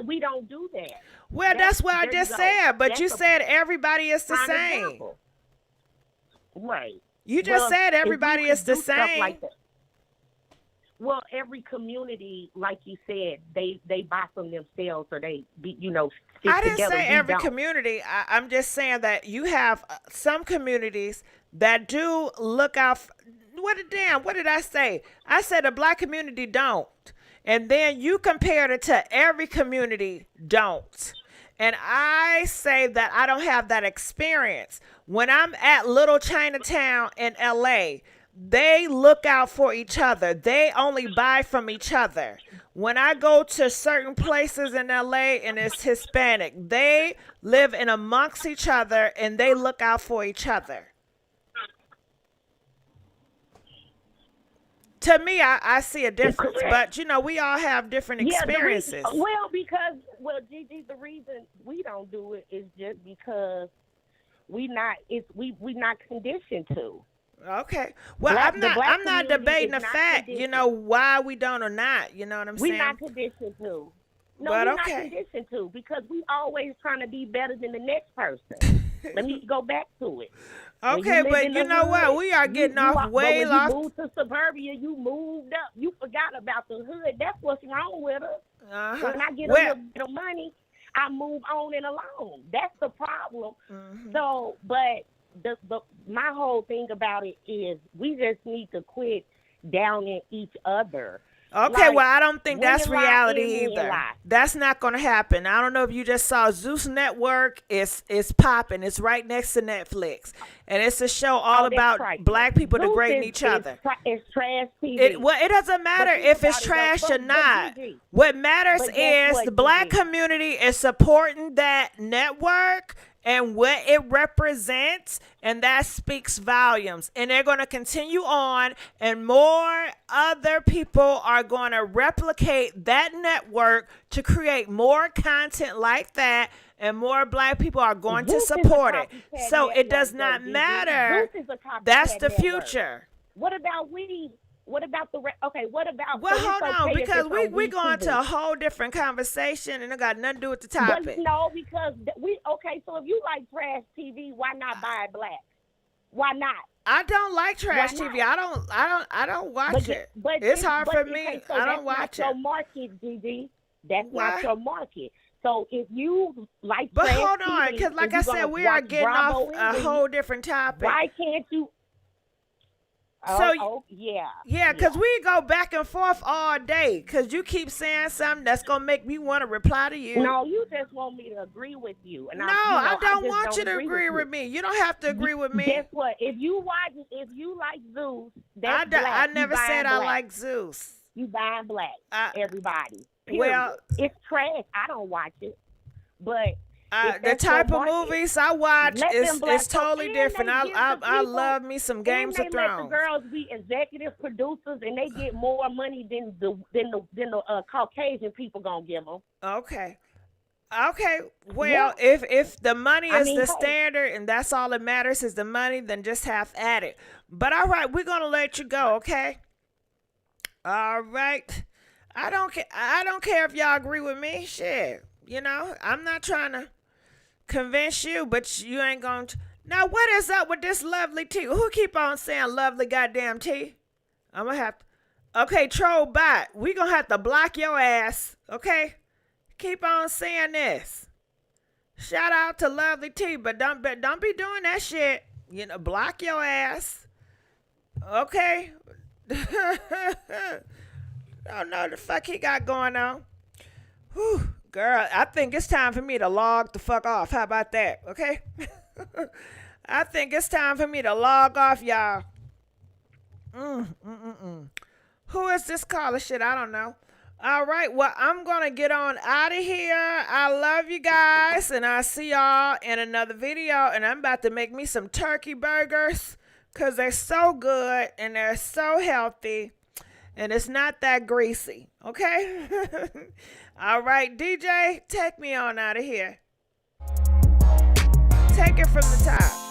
we don't do that. Well, that's what I just said. But you said everybody is the same. Example. Right. You just said everybody is the same. Like well, every community, like you said, they buy from themselves or they stick I didn't together. say every community. I'm just saying that you have some communities that do look out. What did I say? I said the black community don't. And then you compared it to every community don't. And I say that I don't have that experience. When I'm at Little Chinatown in LA, they look out for each other. They only buy from each other. When I go to certain places in LA and it's Hispanic, they live in amongst each other and they look out for each other. To me, I see a difference, but we all have different experiences. Gigi, the reason we don't do it is just because we not conditioned to. Okay. Well, I'm not debating the fact, why we don't or not. You know what I'm saying? We're not conditioned to. No, but we're okay. not conditioned to because we always trying to be better than the next person. Let me go back to it. Okay, but you know what? We are getting off way off. When you moved to suburbia, you moved up. You forgot about the hood. That's what's wrong with us. Uh-huh. When I get a little bit of money, I move on and along. That's the problem. Mm-hmm. So, but my whole thing about it is we just need to quit downing each other. Okay, well, I don't think that's reality either. That's not going to happen. I don't know if you just saw Zeus Network. It's popping. It's right next to Netflix. And it's a show all about black people degrading each other. It's trash TV. It doesn't matter if it's trash or not. What matters is the black community is supporting that network and what it represents, and that speaks volumes. And they're going to continue on, and more other people are going to replicate that network to create more content like that, and more black people are going to support it. So it does not matter. That's the future. What about we? What about what about... Well, hold on, because we're going to a whole different conversation, and it got nothing to do with the topic. But no, because so if you like trash TV, why not buy it black? Why not? I don't like trash Why TV. I don't watch it. But It's hard for me. okay, so I don't that's watch not it. your market, Gigi. That's Why? not your market. So if you like But trash hold on, TV, because like and I you said, gonna we are watch getting Bravo off and a Lee, whole different topic. why can't you? So Yeah. yeah, because we go back and forth all day. Because you keep saying something that's going to make me want to reply to you. No, you just want me to agree with you. And No, I I don't just want you to agree with me. You don't have to agree with me. Guess what? If you like Zeus, that's black. I You never buying said I black. like Zeus. You buying black. Everybody. Period. Well, it's trash. I don't watch it, but if the that's your type of market, movies I watch let them black is totally and different. they give the I people- love me some Games of and they let the Thrones. girls be executive producers, and they get more money than the Caucasian people gonna give them. Okay. Well, if the money is mean, the hey. standard and that's all that matters is the money, then just have at it. But all right, we're gonna let you go, okay? All right. I don't care if y'all agree with me. Shit. You know, I'm not trying to convince you, but you ain't going to. Now, what is up with this lovely tea? Who keep on saying lovely goddamn tea? I'm going to have to. Okay, troll bot. We going to have to block your ass, okay? Keep on saying this. Shout out to lovely tea, but don't be doing that shit. You know, block your ass. Okay? Don't know the fuck he got going on. Whew. Girl, I think it's time for me to log the fuck off. How about that? Okay? I think it's time for me to log off, y'all. Who is this caller? Shit, I don't know. All right, well, I'm going to get on out of here. I love you guys, and I'll see y'all in another video. And I'm about to make me some turkey burgers because they're so good and they're so healthy. And it's not that greasy, okay? All right, DJ, take me on out of here. Take it from the top.